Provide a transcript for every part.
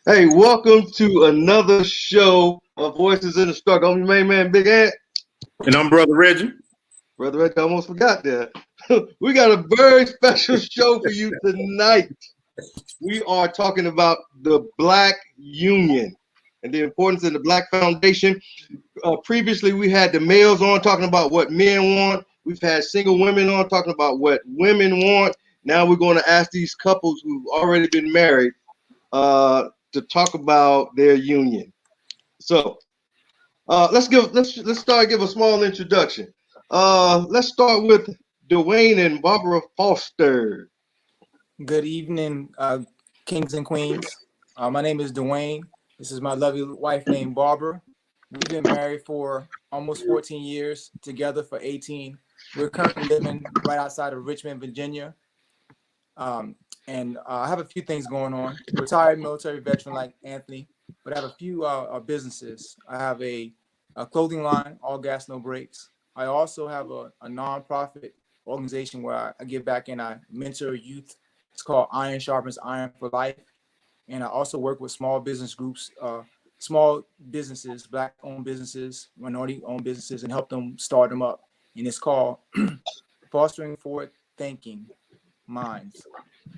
Hey, welcome to another show of Voices in the Struggle. I'm your main man, Big Ant. And I'm Brother Reggie. Brother Reggie, I almost forgot that. We got a very special show for you tonight. We are talking about the Black Union and the importance of the Black Foundation. Previously, we had the males on talking about what men want. We've had single women on talking about what women want. Now we're going to ask these couples who've already been married to talk about their union. So let's give a small introduction. Let's start with Dwayne and Barbara Foster. Good evening, kings and queens. My name is Dwayne. This is my lovely wife named Barbara. We've been married for almost 14 years, together for 18. We're currently living right outside of Richmond, Virginia. And I have a few things going on. Retired military veteran like Anthony, but I have a few businesses. I have a clothing line, All Gas, No Breaks. I also have a nonprofit organization where I give back and I mentor youth. It's called Iron Sharpens Iron for Life. And I also work with small business groups, small businesses, Black-owned businesses, minority-owned businesses, and help them start them up. And it's called Fostering Forward Thinking Minds.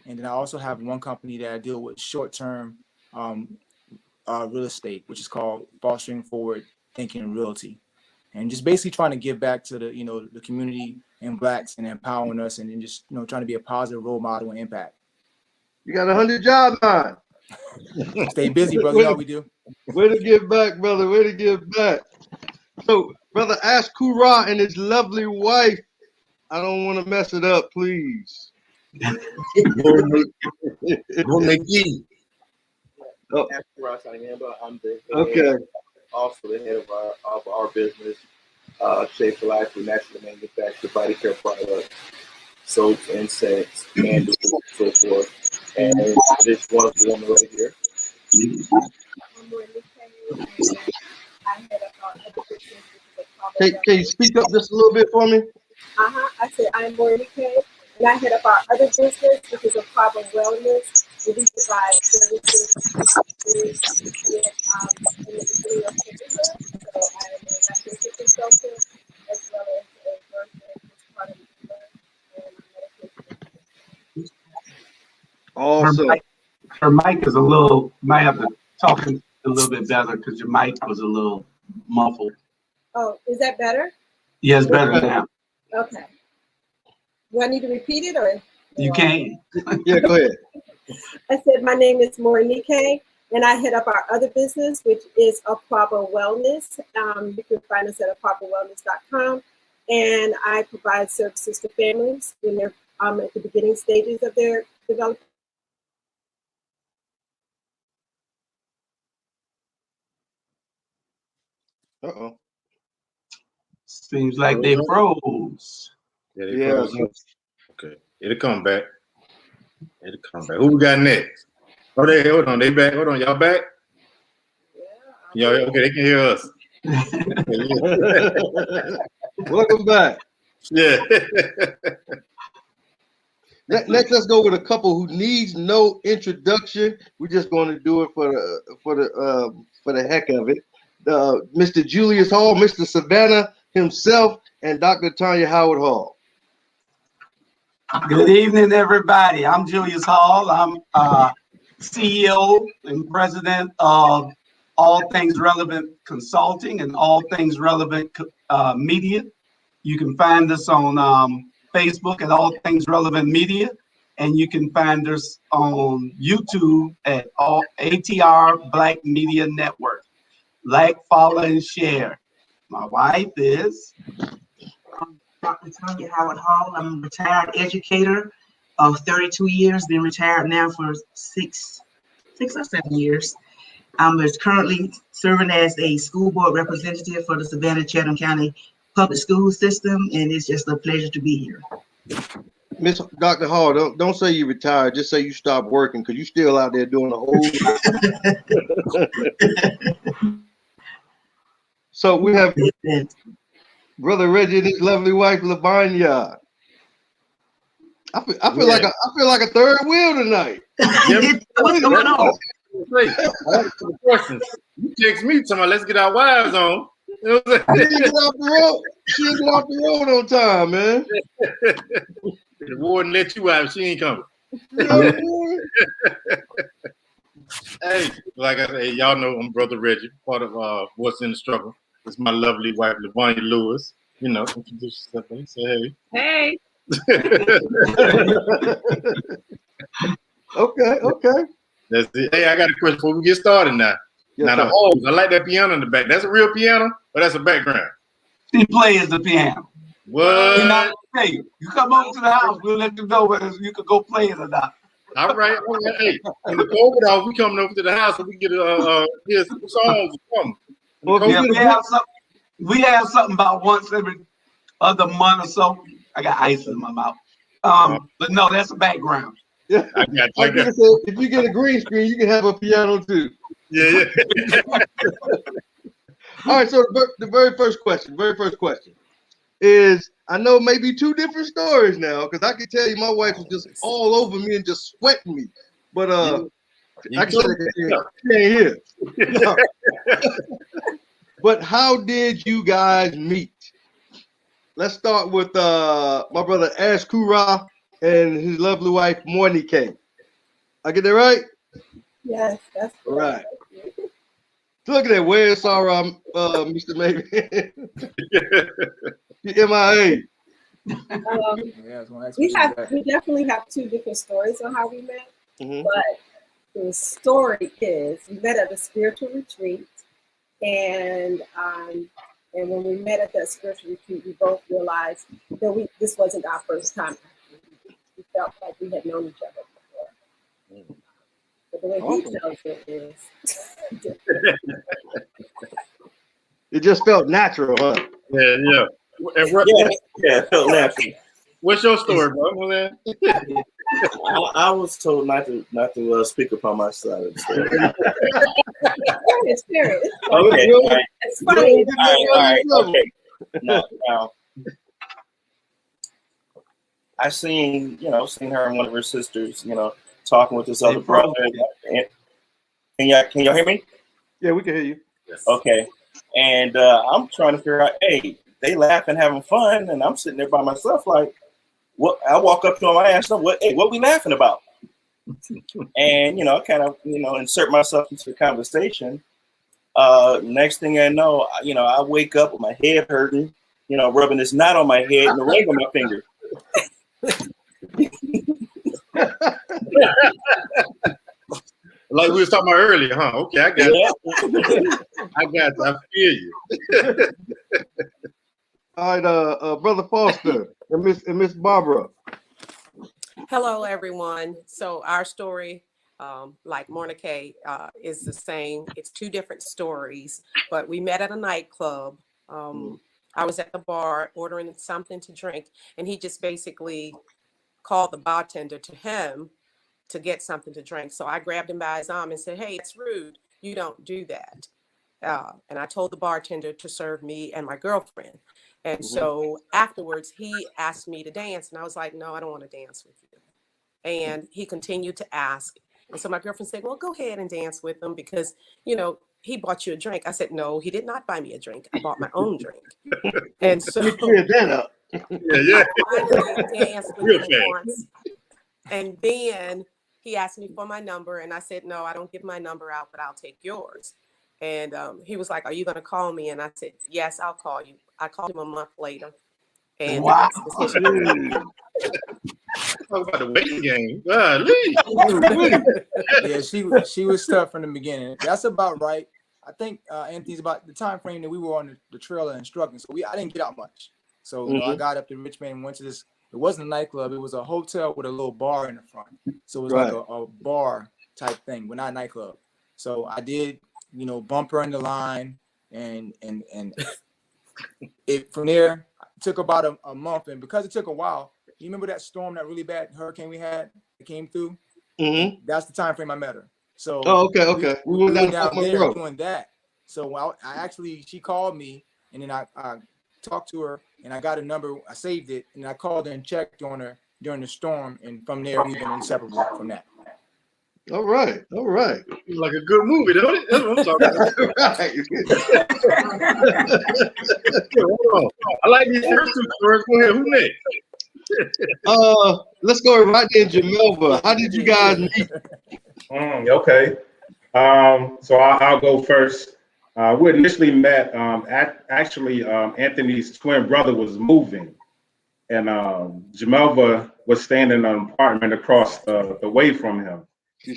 And then I also have one company that I deal with short-term real estate, which is called Fostering Forward Thinking Realty. And just basically trying to give back to the community and Blacks and empowering us and just, trying to be a positive role model and impact. You got 100 jobs on. Stay busy, brother. You know what we do. Way to give back, brother. Way to give back. So, brother, ask Kura and his lovely wife. I don't want to mess it up, please. Oh. Okay. Also the head of our business, Shape for Life. We naturally manufacture body care products, soaps, insects, candles, so forth. And this wonderful woman right here. Can you speak up just a little bit for me? I said I'm Monique, and I head up our other business, which is a Problem Wellness. We provide services in the beginning of neighborhood. So I am a licensed consultant as well as a nurse as part of the and Awesome. Her mic is a little, might have to talk a little bit better because your mic was a little muffled. Oh, is that better? Yes, better now. Okay. Do I need to repeat it or? You can. Yeah, go ahead. I said my name is Maureen, and I head up our other business, which is Aquaba Wellness. You can find us at aquabawellness.com, and I provide services to families when they're at the beginning stages of their development. Uh-oh. Seems like they froze. Yeah, they Yeah. froze up. Okay. It'll come back. It'll come back. Who we got next? Oh, hold on. They back. Hold on. Y'all back? Yeah. Okay, they can hear us. Welcome back. Yeah. Next, let's go with a couple who needs no introduction. We're just going to do it for the heck of it. Mr. Julius Hall, Mr. Savannah himself, and Dr. Tanya Howard Hall. Good evening, everybody. I'm Julius Hall. I'm CEO and president of All Things Relevant Consulting and All Things Relevant Media. You can find us on Facebook at All Things Relevant Media, and you can find us on YouTube at ATR Black Media Network. Like, follow, and share. My wife is Dr. Tanya Howard Hall. I'm a retired educator of 32 years, been retired now for six or 7 years. I'm currently serving as a school board representative for the Savannah-Chatham County Public School System, and it's just a pleasure to be here. Miss Dr. Hall, don't say you retired, just say you stopped working, because you're still out there doing a whole lot. So we have Brother Reggie and his lovely wife Lavanya. I feel like a third wheel tonight. What's going on? Questions. You text me talking about let's get our wives on. You know what I'm She didn't get off the road. She didn't get off the road on time, man. The warden let you out. She ain't coming. You know what I mean? Hey, like I said, y'all know I'm Brother Reggie, part of What's in the Struggle. It's my lovely wife, Lavanya Lewis. You know, introduce yourself and say hey. Hey. Okay. That's it. Hey, I got a question before we get started now. Yes, now, the holes, I like that piano in the back. That's a real piano, or that's a background? He plays the piano. What? Hey, you come over to the house, we'll let you know whether you could go play it or not. All right. Hey, when the COVID off, we coming over to the house so we get hear some songs. We have something about once every other month or so. I got ice in my mouth. But no, that's a background. Yeah. If you get a green screen, you can have a piano too. Yeah. All right. So the very first question is, I know maybe two different stories now, because I can tell you my wife was just all over me and just sweating me. But I can say that she ain't here. No. But how did you guys meet? Let's start with my brother Ash Kura and his lovely wife Mornike. I get that right? Yes, that's right. Look at that. Where's Sarah, Mr. Maybe? MIA. We definitely have two different stories on how we met. But the story is we met at a spiritual retreat, and when we met at that spiritual retreat, we both realized that this wasn't our first time. We felt like we had known each other before. But the way he tells it is different. It just felt natural, huh? Yeah. It felt natural. What's your story, bro? I was told not to speak upon my side of the story. Spirit. Okay. It's funny. All right. Okay. Now, I seen her and one of her sisters, talking with this other brother. Can y'all hear me? Yeah, we can hear you. Yes. Okay. And I'm trying to figure out, hey, they laughing, having fun, and I'm sitting there by myself like, what? I walk up to them, I ask them, what we laughing about? And I kind of insert myself into the conversation. Next thing I know, I wake up with my head hurting, rubbing this knot on my head and the ring on my finger. Like we was talking about earlier, huh? Okay, I got it. I got it. I feel you. All right, Brother Foster and Miss Barbara. Hello, everyone. So our story, like Mornike, is the same. It's two different stories, but we met at a nightclub I was at the bar ordering something to drink, and he just basically called the bartender to him to get something to drink. So I grabbed him by his arm and said, "Hey, it's rude. You don't do that." And I told the bartender to serve me and my girlfriend. And so afterwards, he asked me to dance. And I was like, "No, I don't want to dance with you." And he continued to ask. And so my girlfriend said, "Well, go ahead and dance with him because, you know, he bought you a drink." I said, "No, he did not buy me a drink. I bought my own drink." And so You cleared that up. Yeah. I finally danced with him once. And then he asked me for my number. And I said, "No, I don't give my number out, but I'll take yours." And he was like, "Are you going to call me?" And I said, "Yes, I'll call you." I called him a month later. And Wow. Talk about the waiting game. Yeah, she was tough from the beginning. That's about right. I think Anthony's about the time frame that we were on the trailer instructing. So I didn't get out much. So you know, I got up to Richmond and went to this. It wasn't a nightclub. It was a hotel with a little bar in the front. So it was like a bar type thing, but not a nightclub. So I did, you know, bump her in the line, and it from there took about a month. And because it took a while, you remember that storm, that really bad hurricane we had that came through? That's the time frame I met her. So okay. We went down there doing that. So I actually, she called me, and then I talked to her, and I got a number. I saved it, and I called her and checked on her during the storm, and from there we've been inseparable from that. All right. Like a good movie, don't it? That's what I'm talking about. Right. I like these first two stories. Go ahead. Who next? Let's go right there, Jamelva. How did you guys meet? Okay. So I'll go first. We initially met. Actually, Anthony's twin brother was moving, and Jamelva was staying in an apartment across the way from him. And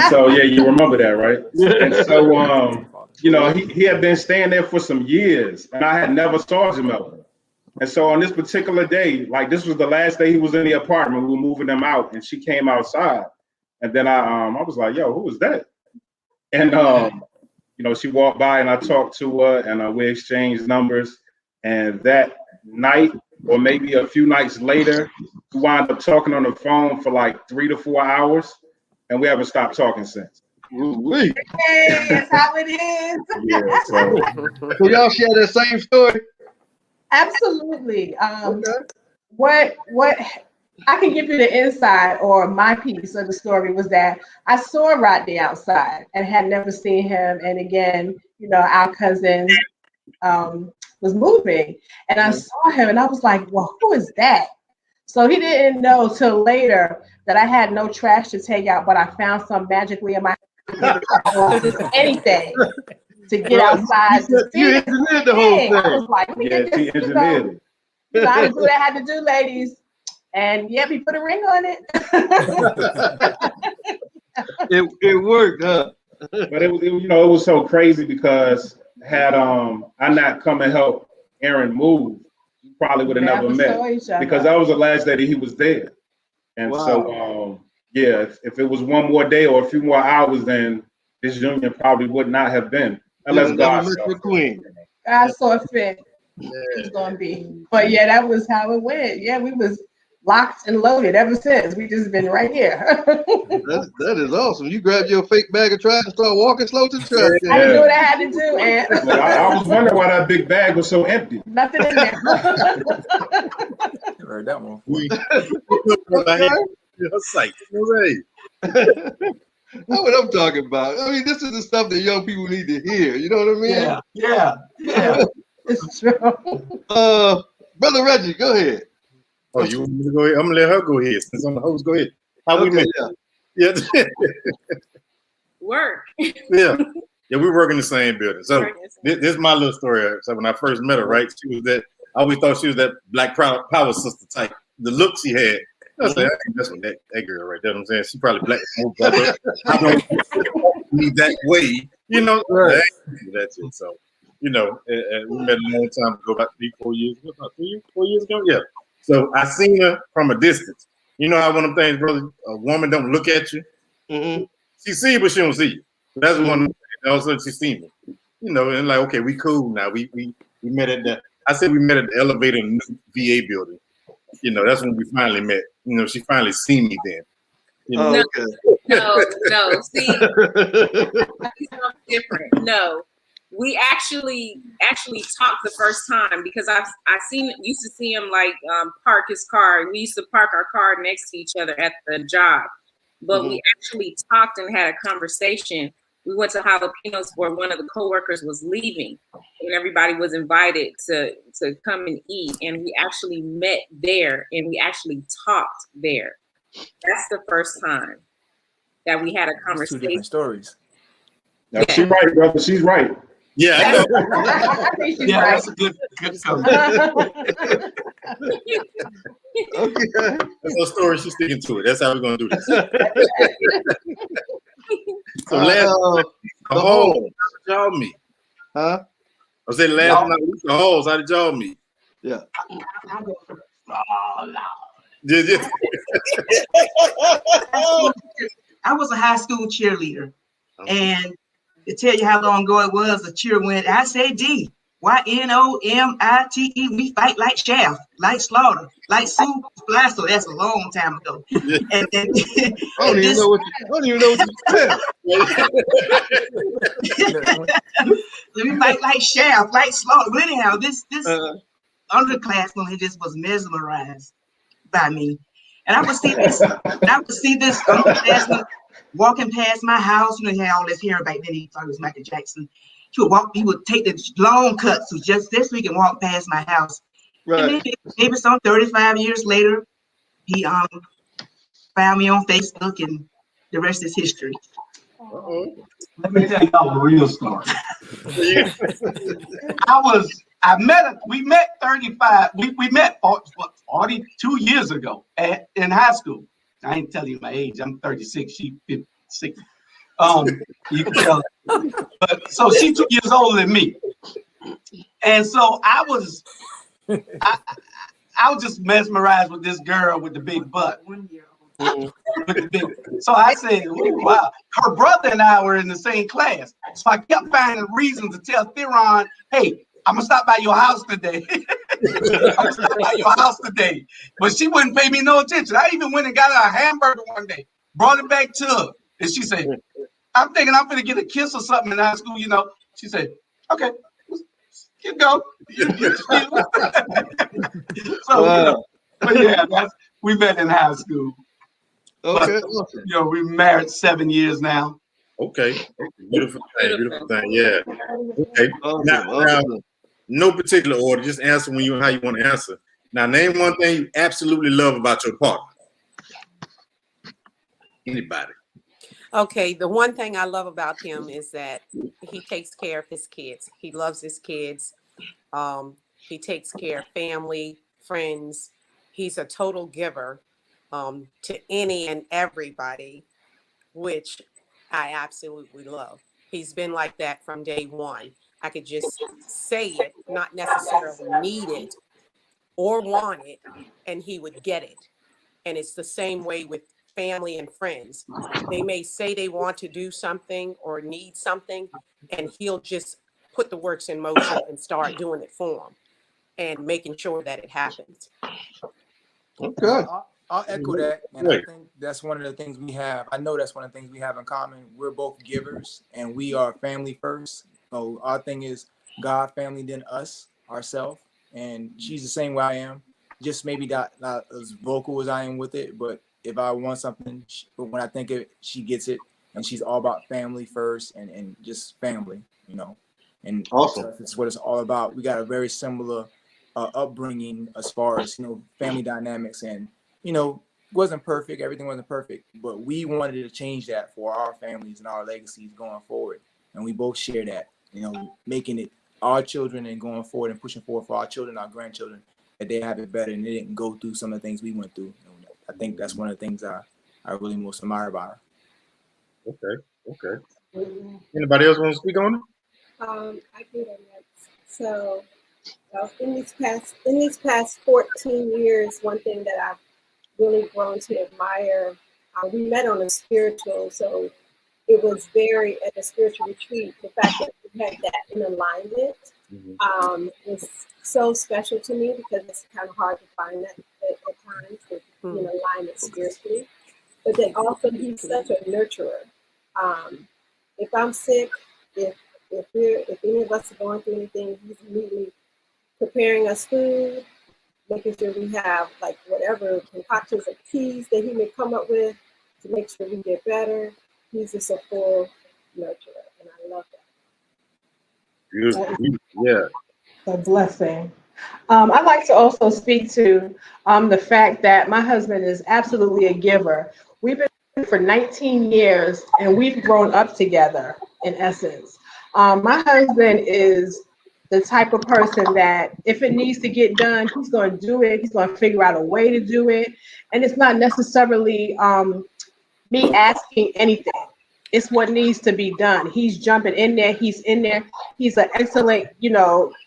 so, yeah, you remember that, right? And so, you know, he had been staying there for some years, and I had never saw Jamelva. And so on this particular day, like this was the last day he was in the apartment, we were moving them out, and she came outside. And then I was like, "Yo, who was that?" And you know, she walked by, and I talked to her, and we exchanged numbers. And that night, or maybe a few nights later, we wound up talking on the phone for like 3 to 4 hours, and we haven't stopped talking since. Hey, that's how it is. Yeah, So y'all share that same story? Absolutely. What I can give you the inside, or my piece of the story was that I saw Rodney outside and had never seen him. And again, you know, our cousin was moving, and I saw him, and I was like, "Well, who is that?" So he didn't know till later that I had no trash to take out, but I found some magically in my anything to get outside. You engineered the whole thing. I was like, "Let me get this." she engineered it. You know, I had to do what I had to do, ladies. And yep, he put a ring on it. It worked, huh? But it was so crazy because had I not come and help Aaron move, we probably would have never met, because that was the last day that he was there. And so yeah, if it was one more day or a few more hours, then this union probably would not have been, unless God saw the queen. God saw fit. It's gonna be. But yeah, that was how it went. Yeah, we was locked and loaded ever since. We just been right here. That is awesome. You grabbed your fake bag of trash and start walking slow to the trash. I didn't do what I had to do, and I was wondering why that big bag was so empty. nothing in there. Heard that one. That's what I'm talking about. I mean, this is the stuff that young people need to hear. You know what I mean? Yeah. It's true. Brother Reggie, go ahead. Oh, you want me to go ahead? I'm gonna let her go ahead since I'm the host. Go ahead. How we met? Yeah. Work. Yeah, we work in the same building. So this is my little story. So when I first met her, right, she was that. I always thought she was that Black Power sister type. The look she had, I said, that's what that girl right there. You know what I'm saying, she probably black. I don't need that way, you know. Right. That's it. So, you know, we met a long time ago, about 3-4 years ago. About 3-4 years ago, yeah. So I seen her from a distance. You know how one of them things, brother, a woman don't look at you. Mm-hmm. She see you, but she don't see you. So that's one. All of a sudden she see me. you know, and like, okay, we cool now. We met at the. I said we met at the elevator in the new VA building. You know, that's when we finally met. You know, she finally seen me then. You know? No. See, something different. No, we actually talked the first time because used to see him like park his car. We used to park our car next to each other at the job, but we actually talked and had a conversation. We went to Jalapenos where one of the coworkers was leaving, and everybody was invited to come and eat. And we actually met there, and we actually talked there. That's the first time that we had a conversation. Two different stories. Now, she's right, brother. She's right. Yeah, I know. I think she's Yeah, right. that's a good comment. Okay. That's her story. She's sticking to it. That's how we're gonna do this. So last the hole. how did y'all meet? Huh? I said last night the holes. How did y'all meet? Yeah. I'll go first. Oh, no. Yeah. I was a high school cheerleader, and to tell you how long ago it was, the cheer went, I say D, YNOMITE, we fight like Shaft, like Slaughter, like Sue Blaster. That's a long time ago. Yeah. And I don't even know what you said. we fight like Shaft, like Slaughter. But anyhow, this underclassman just was mesmerized by me. And I would see this underclassman walking past my house. You know, he had all this hair back then. He thought it was Michael Jackson. He would take the long cuts so just this week and walk past my house. Right. And then maybe some 35 years later, he found me on Facebook, and the rest is history. Let me tell y'all the real story. We met 35, we met 42 years ago in high school. I ain't telling you my age, I'm 36, she 56. You can tell. But so she's 2 years older than me. And so I was just mesmerized with this girl with the big butt. 1 year old. So I said, wow, her brother and I were in the same class. So I kept finding reasons to tell Theron, hey, I'm gonna stop by your house today. But she wouldn't pay me no attention. I even went and got her a hamburger one day, brought it back to her. And she said, I'm thinking I'm gonna get a kiss or something in high school, you know. She said, okay, you go. So, Wow. but yeah, we met in high school. Okay. But, you know, we've married 7 years now. Okay. Beautiful thing. Yeah. Okay. Awesome. Now, no particular order. Just answer how you want to answer. Now, name one thing you absolutely love about your partner. Anybody? Okay, the one thing I love about him is that he takes care of his kids. He loves his kids. He takes care of family, friends. He's a total giver to any and everybody, which I absolutely love. He's been like that from day one. I could just say it, not necessarily need it or want it, and he would get it. And it's the same way with family and friends. They may say they want to do something or need something, and he'll just put the works in motion and start doing it for them and making sure that it happens. Okay. I'll echo that, and I think that's one of the things we have. I know that's one of the things we have in common. We're both givers, and we are family first. So our thing is God, family, then us, ourselves. And she's the same way I am. Just maybe not as vocal as I am with it, but if I want something, when I think of it, she gets it, and she's all about family first and just family, you know. And awesome. It's what it's all about. We got a very similar upbringing as far as, you know, family dynamics, and you know, wasn't perfect. Everything wasn't perfect, but we wanted to change that for our families and our legacies going forward. And we both share that, you know, making it our children and going forward and pushing forward for our children, our grandchildren, that they have it better and they didn't go through some of the things we went through. I think that's one of the things I really most admire about her. Okay. Anybody else want to speak on it? I can go next. So in these past 14 years, one thing that I've really grown to admire, we met on a spiritual, so it was at a spiritual retreat. The fact that had that in alignment. It's so special to me because it's kind of hard to find that at times, in alignment spiritually. But then also he's such a nurturer. If I'm sick, if any of us are going through anything, he's immediately preparing us food, making sure we have like whatever concoctions of teas that he may come up with to make sure we get better. He's just a full nurturer, and I love that. Beautiful. Yeah. A blessing. I'd like to also speak to the fact that my husband is absolutely a giver. We've been for 19 years and we've grown up together in essence. My husband is the type of person that if it needs to get done, he's going to do it. He's going to figure out a way to do it. And it's not necessarily me asking anything. It's what needs to be done. He's jumping in there. He's in there. He's an excellent,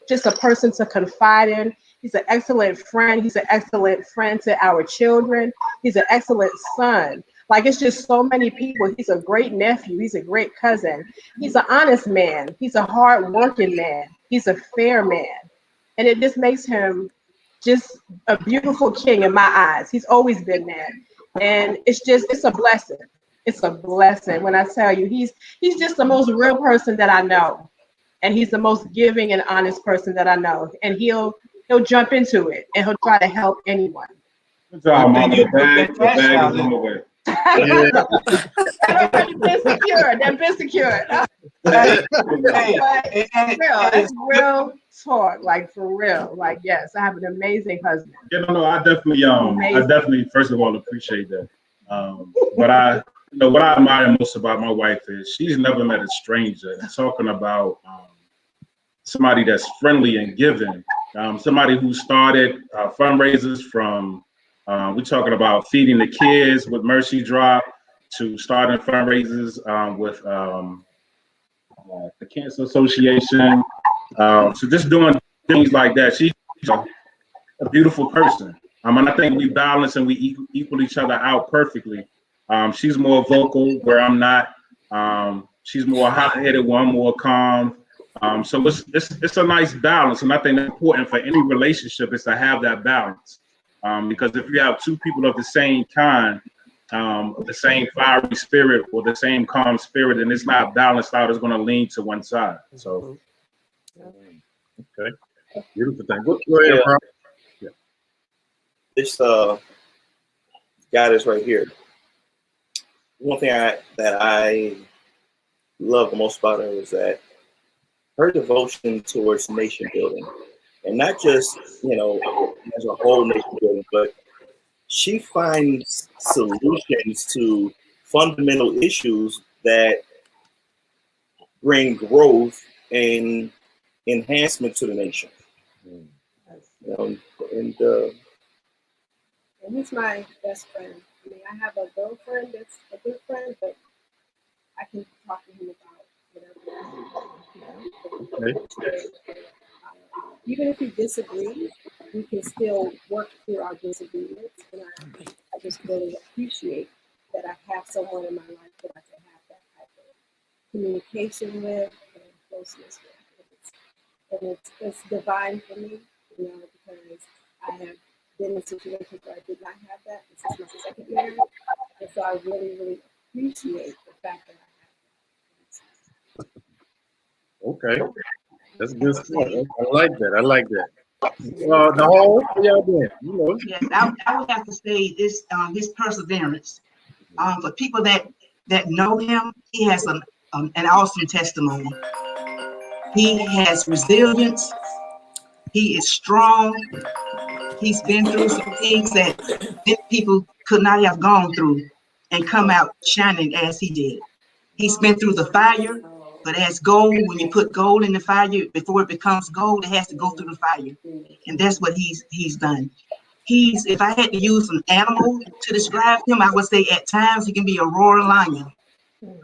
just a person to confide in. He's an excellent friend. He's an excellent friend to our children. He's an excellent son. Like, it's just so many people. He's a great nephew. He's a great cousin. He's an honest man. He's a hard-working man. He's a fair man. And it just makes him just a beautiful king in my eyes. He's always been that. And it's a blessing. It's a blessing when I tell you he's just the most real person that I know. And he's the most giving and honest person that I know. And he'll jump into it and he'll try to help anyone. Good job, Mama. The bag is on the way. They've been secured. It's real talk, like for real. Like, yes, I have an amazing husband. No, I definitely, first of all, appreciate that. But what I admire most about my wife is she's never met a stranger. And talking about somebody that's friendly and giving, somebody who started fundraisers from, we're talking about feeding the kids with Mercy Drop to starting fundraisers with the Cancer Association. So just doing things like that. She's a beautiful person. And I think we balance and we equal each other out perfectly. She's more vocal where I'm not. She's more hot-headed where I'm more calm. So it's a nice balance, and I think that's important for any relationship is to have that balance. Because if you have two people of the same kind, of the same fiery spirit or the same calm spirit, and it's not balanced out, it's going to lean to one side. So, okay, beautiful thing. Go ahead, Rob. Yeah. This guy that's right here. One thing that I love the most about her is that her devotion towards nation building, and not just as a whole nation building, but she finds solutions to fundamental issues that bring growth and enhancement to the nation. And he's my best friend. I mean, I have a girlfriend that's a good friend, but I can talk to him about whatever. Even if we disagree, we can still work through our disagreements. And I just really appreciate that I have someone in my life that I can have that type of communication with and closeness with. And it's divine for me, because I have been in situations where I did not have that. This is my second marriage. And so I really, really appreciate the fact that I have that. Okay. That's good stuff. I like that. The whole, how y'all doing? Yes, I would have to say this, his perseverance. For people that know him, he has an awesome testimony. He has resilience. He is strong. He's been through some things that people could not have gone through and come out shining as he did. He's been through the fire, but as gold, when you put gold in the fire, before it becomes gold, it has to go through the fire. And that's what he's done. If I had to use an animal to describe him, I would say at times he can be a roaring lion.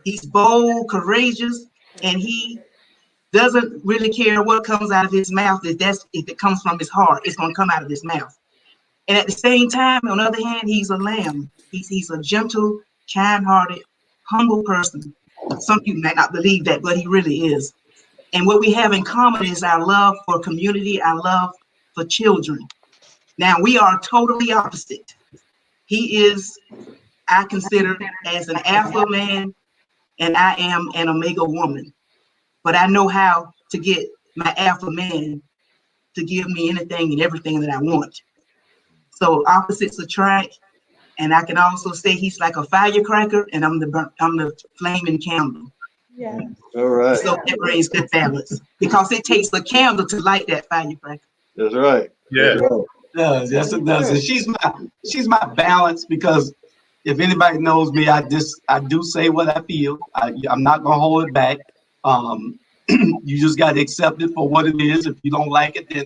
He's bold, courageous, and he doesn't really care what comes out of his mouth. If it comes from his heart, it's going to come out of his mouth. And at the same time, on the other hand, he's a lamb. He's a gentle, kind-hearted, humble person. Some people might not believe that, but he really is. And what we have in common is our love for community, our love for children. Now, we are totally opposite. He is, I consider, as an alpha man, and I am an omega woman. But I know how to get my alpha man to give me anything and everything that I want. So opposites attract. And I can also say he's like a firecracker, and I'm the flaming candle. Yeah. All right. So that brings good balance, because it takes a candle to light that firecracker. That's right. Yeah. That's right. It does. Yes, it does. And she's my balance, because if anybody knows me, I do say what I feel. I'm not gonna hold it back. You just got to accept it for what it is. If you don't like it, then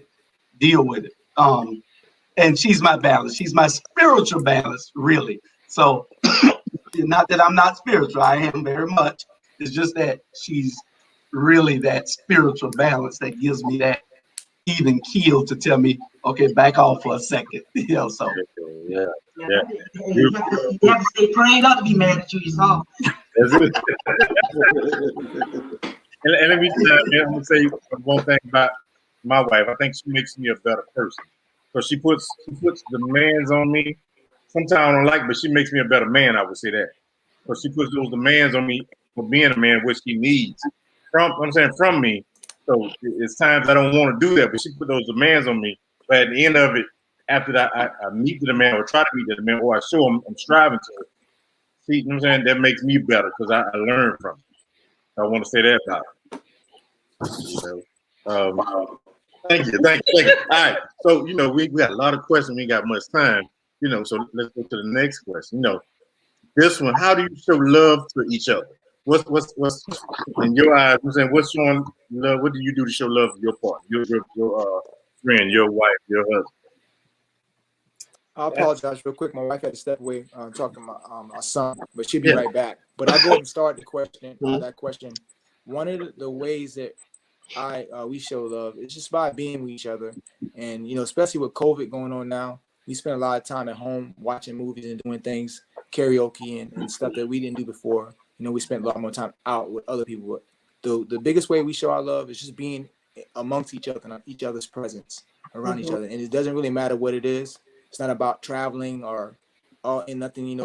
deal with it. And she's my balance. She's my spiritual balance, really. So, not that I'm not spiritual, I am very much. It's just that she's really that spiritual balance that gives me that even keel to tell me, okay, back off for a second. So. Yeah. You have to stay prayed not to be mad at you, you saw. And let me I'm gonna say one thing about my wife. I think she makes me a better person. So she puts demands on me. Sometimes I don't like, but she makes me a better man. I would say that. So she puts those demands on me for being a man, which she needs from me. So it's times I don't want to do that, but she put those demands on me. But at the end of it, after that, I meet the demand or try to meet the demand, or I show them I'm striving to it. See, you know what I'm saying? That makes me better because I learn from it. I want to say that about it. Thank you. All right. So, we got a lot of questions. We ain't got much time, so let's go to the next question. This one, how do you show love to each other? What's in your eyes, I'm saying, what's showing love? What do you do to show love to your partner, your friend, your wife, your husband? I apologize real quick. My wife had to step away talk to my son, but she'll be right back. But I'll go ahead and start the question. That question. One of the ways that we show love is just by being with each other, and especially with COVID going on now, we spend a lot of time at home watching movies and doing things, karaoke and stuff that we didn't do before. We spent a lot more time out with other people. But the biggest way we show our love is just being amongst each other and each other's presence around each other, and it doesn't really matter what it is. It's not about traveling or nothing,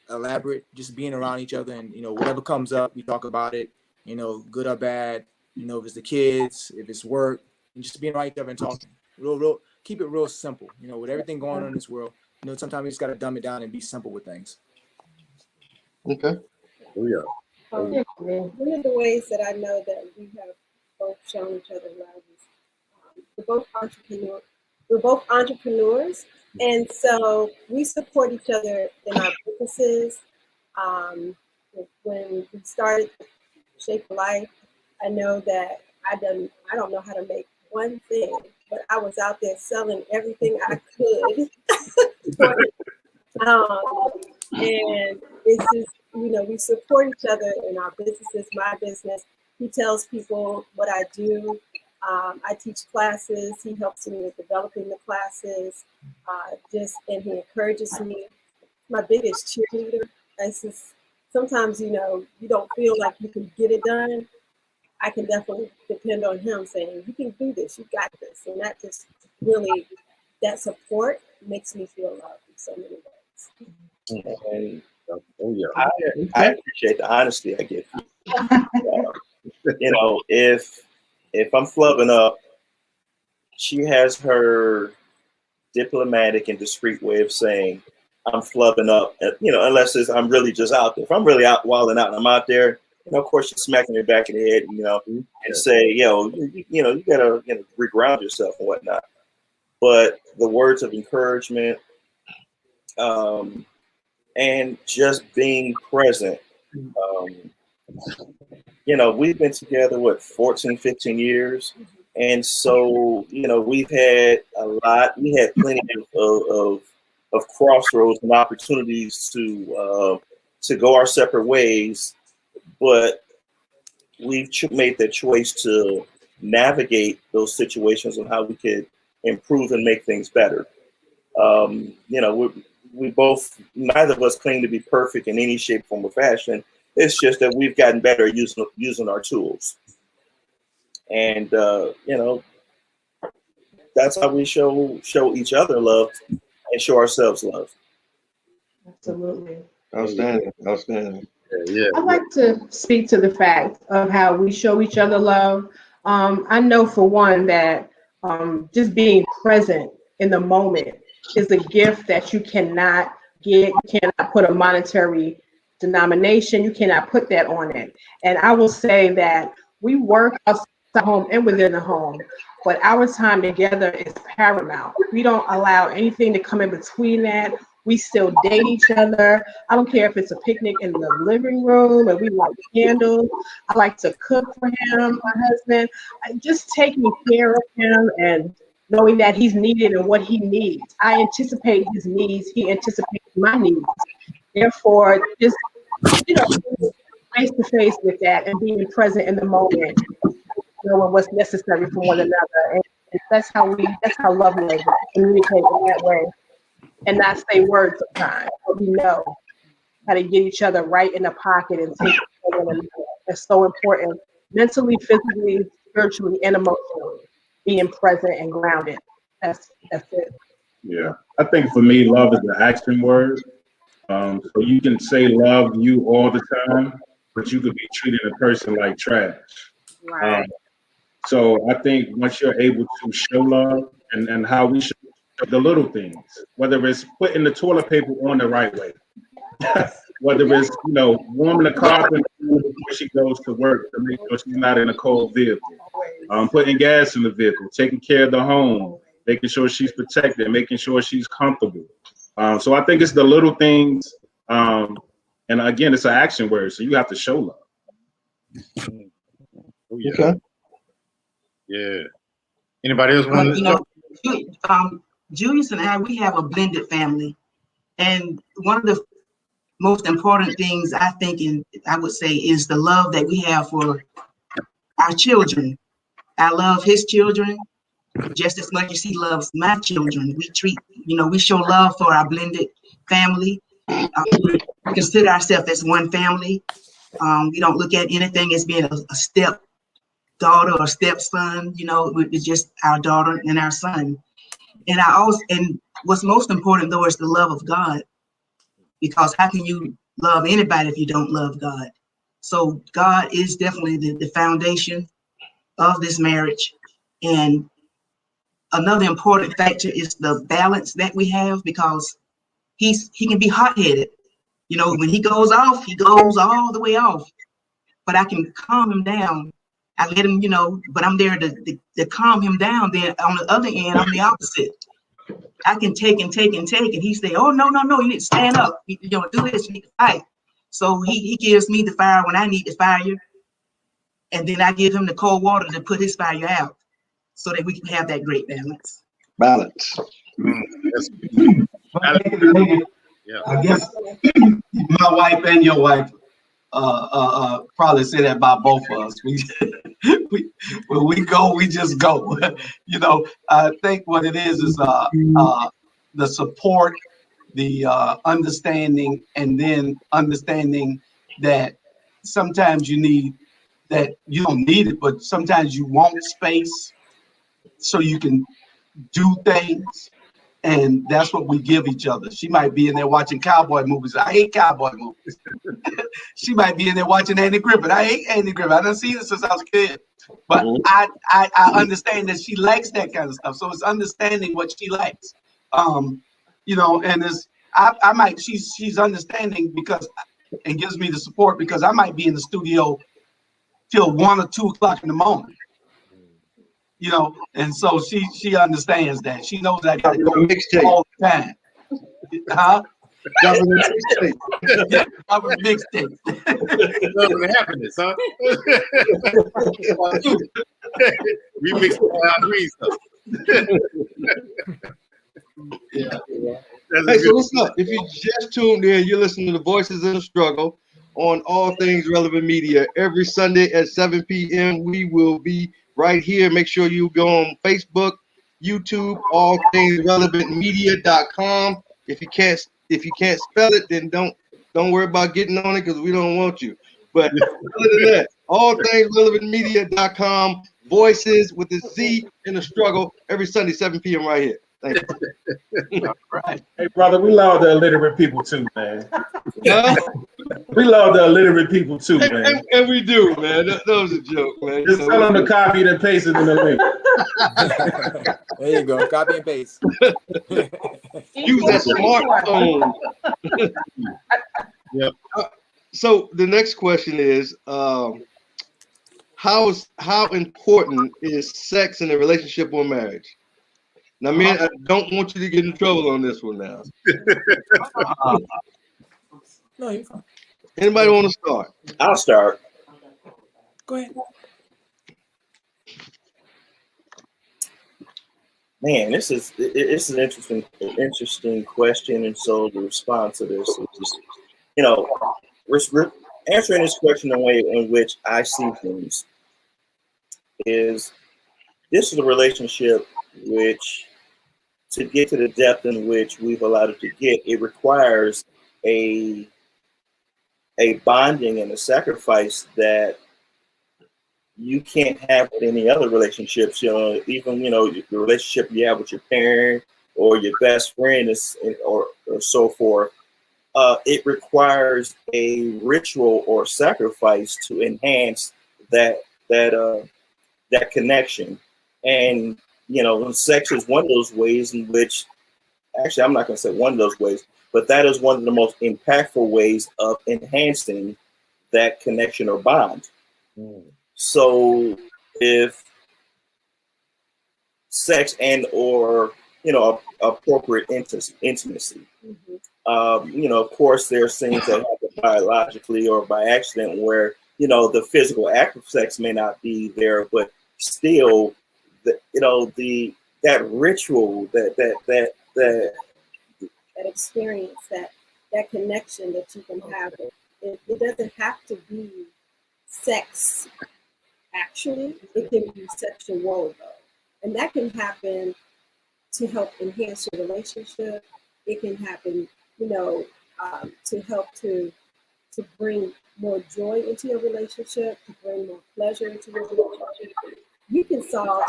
elaborate. Just being around each other, and whatever comes up, we talk about it. Good or bad. If it's the kids, if it's work, and just being around each other and talking. Real, keep it real simple. With everything going on in this world, sometimes we just got to dumb it down and be simple with things. Okay. Oh yeah. One of the ways that I know that we have both shown each other love is we're both entrepreneurs, and so we support each other in our businesses. When we started Shape of Life, I know that I don't know how to make one thing, but I was out there selling everything I could. And it's just, we support each other in our businesses. My business, he tells people what I do. I teach classes. He helps me with developing the classes. And he encourages me. My biggest cheerleader. It's just, sometimes, you don't feel like you can get it done. I can definitely depend on him saying, you can do this, you got this. And that just really, that support makes me feel loved in so many ways. And I appreciate the honesty I get. If I'm flubbing up, she has her diplomatic and discreet way of saying I'm flubbing up. Unless I'm really just out there. If I'm really out wilding out and I'm out there, of course she's smacking me back in the head, and say, you gotta reground yourself and whatnot. But the words of encouragement, and just being present. We've been together, 14, 15 years. And so, we've had a lot, we had plenty of crossroads and opportunities to go our separate ways, but we've made the choice to navigate those situations and how we could improve and make things better. We both, neither of us claim to be perfect in any shape, form, or fashion. It's just that we've gotten better at using our tools. And that's how we show each other love and show ourselves love. Absolutely. Outstanding. Outstanding. I'd like to speak to the fact of how we show each other love. I know for one that just being present in the moment is a gift that you cannot get. You cannot put a monetary denomination. You cannot put that on it. And I will say that we work outside the home and within the home, but our time together is paramount. We don't allow anything to come in between that. We still date each other. I don't care if it's a picnic in the living room and we light candles. I like to cook for him, my husband. Just taking care of him and knowing that he's needed and what he needs. I anticipate his needs. He anticipates my needs. Therefore, just, face to face with that and being present in the moment, knowing what's necessary for one another. And that's how love language communicate in that way. And not say words sometimes, but we know how to get each other right in the pocket and take care of one another. That's so important, mentally, physically, spiritually, and emotionally. Being present and grounded. That's it. Yeah, I think for me, love is an action word. So you can say love you all the time, but you could be treating a person like trash. Right. So I think once you're able to show love and how we show the little things, whether it's putting the toilet paper on the right way, whether it's, warming the carpet before she goes to work to make sure she's not in a cold vehicle, putting gas in the vehicle, taking care of the home, making sure she's protected, making sure she's comfortable. So I think it's the little things. And again, it's an action word, so you have to show love. Oh, yeah. Okay. Yeah. Anybody else want to? Julius and I, we have a blended family, and one of the most important things I think, and I would say, is the love that we have for our children. I love his children just as much as he loves my children. We show love for our blended family. We consider ourselves as one family. We don't look at anything as being a step daughter or stepson. It's just our daughter and our son. And what's most important though is the love of God, because how can you love anybody if you don't love God? So God is definitely the foundation of this marriage. And another important factor is the balance that we have, because he can be hot-headed. When he goes off, he goes all the way off. But I can calm him down. I let him, but I'm there to calm him down. Then on the other end, I'm the opposite. I can take and take and take, and he say, "Oh, no, you need to stand up. Do this, you need to fight." So he gives me the fire when I need the fire, and then I give him the cold water to put his fire out, so that we can have that great balance. Balance. Yeah. I guess my wife and your wife probably say that about both of us. When we go, we just go. I think what it is the support, the understanding, and then understanding that sometimes you don't need it, but sometimes you want space so you can do things. And that's what we give each other. She might be in there watching cowboy movies. I hate cowboy movies. She might be in there watching Andy Griffith. I hate Andy Griffith. I done seen it since I was a kid. But I understand that she likes that kind of stuff. So it's understanding what she likes. And she's understanding and gives me the support, because I might be in the studio till 1 or 2 o'clock in the morning. And so she understands that. She knows that I got to go all the time. Huh? Government mixtape. Yeah, government mixtape. Government happiness, huh? Remix our green stuff. Yeah. Hey, so what's up? If you just tuned in, you're listening to Voices in the Struggle on All Things Relevant Media. Every Sunday at 7 p.m. we will be right here. Make sure you go on Facebook, YouTube, allthingsrelevantmedia.com. If you can't spell it, then don't worry about getting on it, because we don't want you. But other than that, allthingsrelevantmedia.com. Voices with the Z in the struggle every Sunday, 7 p.m. right here. Thank you. Right. Hey, brother, we love the illiterate people too, man. Huh? We love the illiterate people too, And, man. and we do, man. That was a joke, man. Just tell them to copy it and paste it in the link. There you go. Copy and paste. Use that smartphone. Yep. So the next question is, how important is sex in a relationship or marriage? Now, man, I don't want you to get in trouble on this one now. No, you're fine. Anybody want to start? I'll start. Go ahead. Man, it's an interesting question, and so the response to this is just, we're answering this question the way in which I see things is this is a relationship which, to get to the depth in which we've allowed it to get, it requires a bonding and a sacrifice that you can't have with any other relationships. Even the relationship you have with your parent or your best friend or so forth. It requires a ritual or sacrifice to enhance that connection. And sex is one of those ways in which, actually, I'm not going to say one of those ways, but that is one of the most impactful ways of enhancing that connection or bond. So if sex and or appropriate intimacy, of course there's things that happen biologically or by accident where the physical act of sex may not be there, but still that ritual, that experience, that connection that you can have, it doesn't have to be sex. Actually, it can be sexual though, and that can happen to help enhance your relationship. It can happen, to help to bring more joy into your relationship, to bring more pleasure into your relationship. You can solve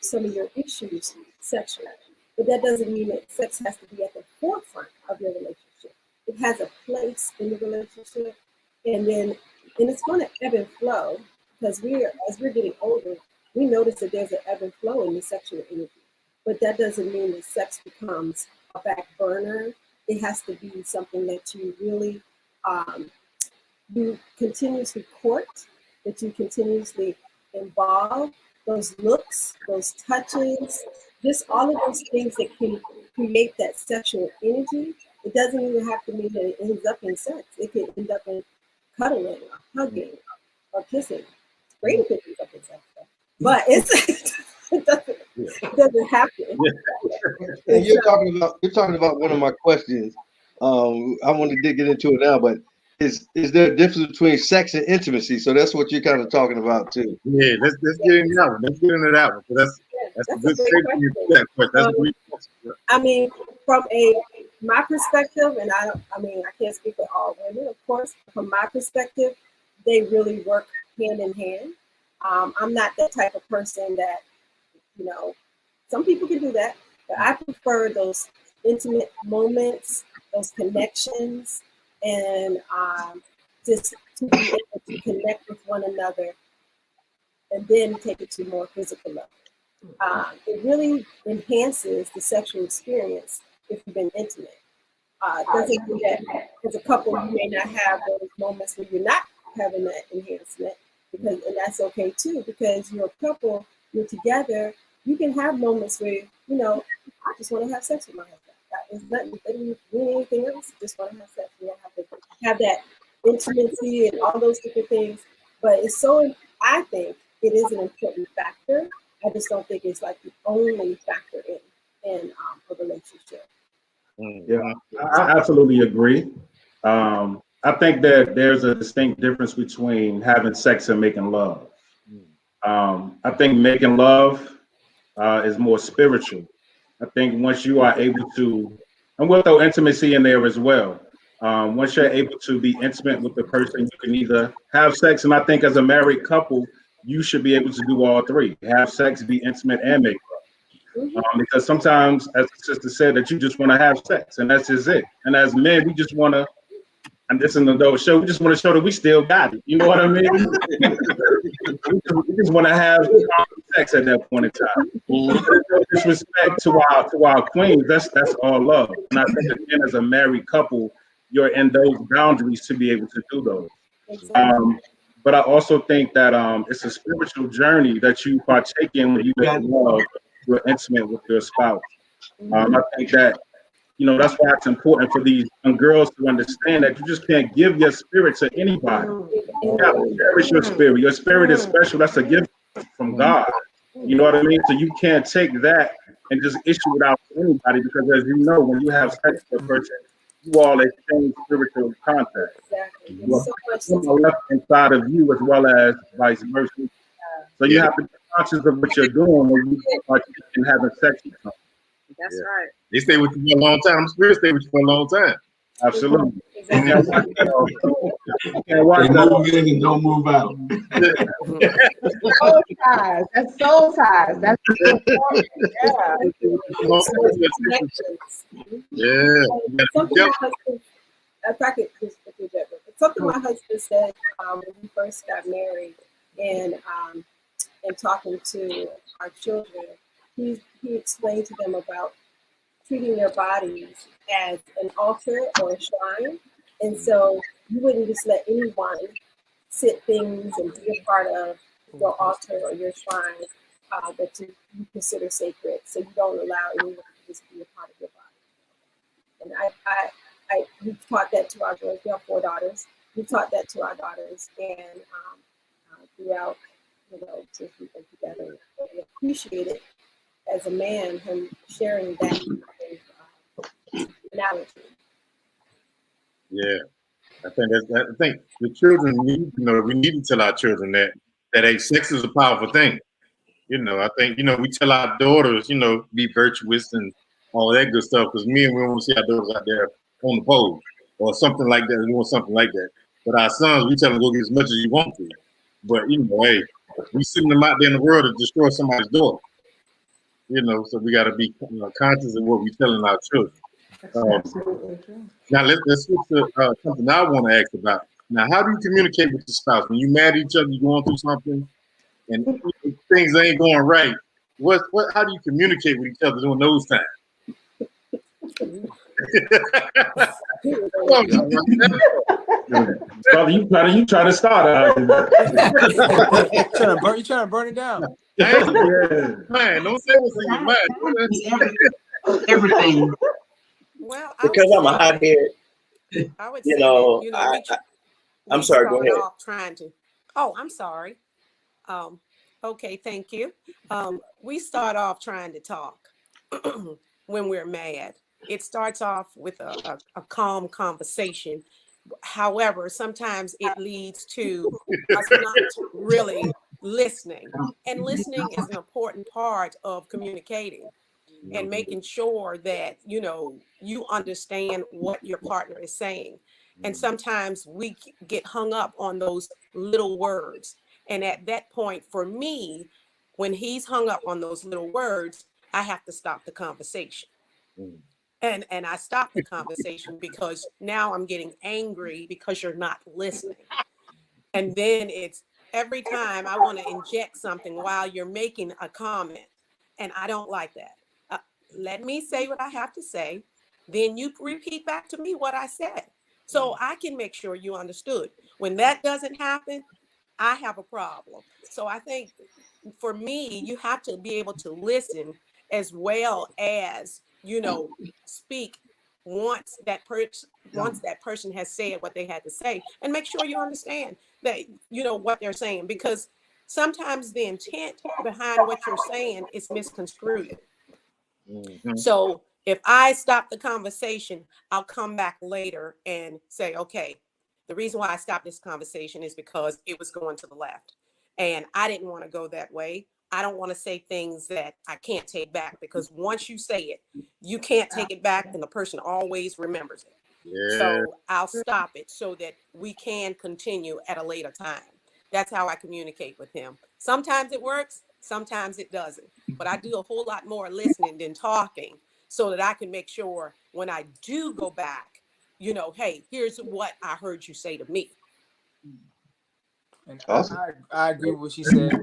some of your issues sexually, but that doesn't mean that sex has to be at the forefront of your relationship. It has a place in the relationship, and it's going to ebb and flow. Because as we're getting older, we notice that there's an ebb and flow in the sexual energy. But that doesn't mean that sex becomes a back burner. It has to be something that you really you continuously court, that you continuously involve, those looks, those touches, just all of those things that can create that sexual energy. It doesn't even have to mean that it ends up in sex. It can end up in cuddling or hugging or kissing. Great if it ends up in sex, but it doesn't happen. And you're talking about one of my questions. I want to get into it now, but is there a difference between sex and intimacy? So that's what you're kind of talking about too. Yeah, let's get into that one. Let's get into that one. That's a good statement. That's a great question. I mean, from my perspective, and I can't speak for all women, of course. From my perspective, they really work hand in hand. I'm not that type of person that, some people can do that, but I prefer those intimate moments, those connections, and just to be able to connect with one another and then take it to more physical level. It really enhances the sexual experience if you've been intimate. Doesn't mean that as a couple you may not have those moments where you're not having that enhancement, and that's okay too, because you're a couple, you're together, you can have moments where, I just want to have sex with my husband. It's nothing, I didn't do anything else, just want to have sex. You don't have to have that intimacy and all those different things. But I think it is an important factor. I just don't think it's like the only factor in a relationship. Yeah, I absolutely agree. I think that there's a distinct difference between having sex and making love. I think making love is more spiritual. I think once you are able to, and we'll throw intimacy in there as well. Once you're able to be intimate with the person, you can either have sex, and I think as a married couple, you should be able to do all three: have sex, be intimate, and make love. Because sometimes, as the sister said, that you just want to have sex, and that's just it. And as men, we just want to. And this is an adult show. We just want to show that we still got it. You know what I mean? we just want to have sex at that point in time. No disrespect to our queens. That's all love. And I think again, as a married couple, you're in those boundaries to be able to do those. But I also think that it's a spiritual journey that you partake in when you make love, you're intimate with your spouse. I think that, you know, that's why it's important for these young girls to understand that you just can't give your spirit to anybody. You have to cherish your spirit. Your spirit is special. That's a gift from God. You know what I mean? So you can't take that and just issue it out to anybody, because as you know, when you have sex with a person, you all exchange spiritual contact. Exactly. Well, left inside of you as well as vice versa. So you have to be conscious of what you're doing when you are having sex with someone. That's right. They stay with you for a long time. The spirit stay with you for a long time. Absolutely. Exactly. They move in and don't move out. Soul ties. That's soul ties. That's Yeah. Something my husband, if I could just interject, something my husband said when we first got married, and talking to our children, he explained to them about treating their bodies as an altar or a shrine, and so you wouldn't just let anyone sit things and be a part of your altar or your shrine that you consider sacred. So you don't allow anyone to just be a part of your body. And we've taught that to our girls. We have 4 daughters. We taught that to our daughters, and throughout, you know, since we've been together, we appreciate it as a man, him sharing that analogy. Yeah. I think the children need to know. We need to tell our children that hey, sex is a powerful thing. You know, I think, you know, we tell our daughters, you know, be virtuous and all that good stuff, because we want to see our daughters out there on the pole or something like that. We want something like that. But our sons, we tell them go get as much as you want to. But, you know, hey, we sending them out there in the world to destroy somebody's daughter. You know, so we got to be conscious of what we're telling our children. Now let's switch to something I want to ask about. Now, how do you communicate with your spouse when you mad at each other? You're going through something, and things ain't going right. How do you communicate with each other during those times? Brother, you try to start. You trying to burn it down. Man, don't say what's in your mind. Everything. Well, because I'm a hothead. I would You say know, that, I'm sorry. Go ahead. Trying to. Oh, I'm sorry. Okay, thank you. We start off trying to talk when we're mad. It starts off with a calm conversation. However, sometimes it leads to us not really listening. And listening is an important part of communicating and making sure that, you know, you understand what your partner is saying. And sometimes we get hung up on those little words. And at that point, for me, when he's hung up on those little words, I have to stop the conversation. And I stop the conversation because now I'm getting angry because you're not listening. And then it's every time I want to inject something while you're making a comment. And I don't like that. Let me say what I have to say. Then you repeat back to me what I said. So I can make sure you understood. When that doesn't happen, I have a problem. So I think for me, you have to be able to listen as well as, you know, speak once that person has said what they had to say, and make sure you understand that, you know, what they're saying, because sometimes the intent behind what you're saying is misconstrued. So if I stop the conversation, I'll come back later and say, okay, the reason why I stopped this conversation is because it was going to the left. And I didn't want to go that way. I don't want to say things that I can't take back, because once you say it, you can't take it back, and the person always remembers it. Yeah. So I'll stop it so that we can continue at a later time. That's how I communicate with him. Sometimes it works, sometimes it doesn't. But I do a whole lot more listening than talking so that I can make sure when I do go back, you know, hey, here's what I heard you say to me. And Awesome. I agree with what she said.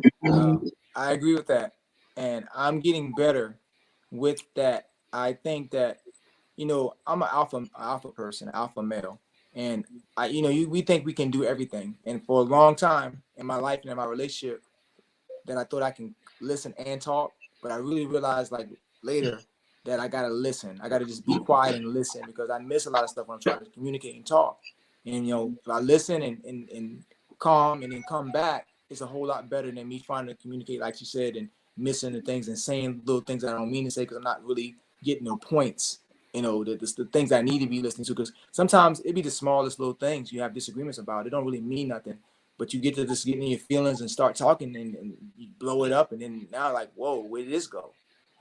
I agree with that. And I'm getting better with that. I think that, you know, I'm an alpha person, alpha male. And we think we can do everything. And for a long time in my life and in my relationship, that I thought I can listen and talk, but I really realized like later that I gotta listen. I gotta just be quiet and listen because I miss a lot of stuff when I'm trying to communicate and talk. And if I listen and calm and then come back, it's a whole lot better than me trying to communicate, like you said, and missing the things and saying little things that I don't mean to say because I'm not really getting no points. The things I need to be listening to, because sometimes it be the smallest little things you have disagreements about. It don't really mean nothing, but you get to just get in your feelings and start talking and you blow it up. And then now like, whoa, where did this go?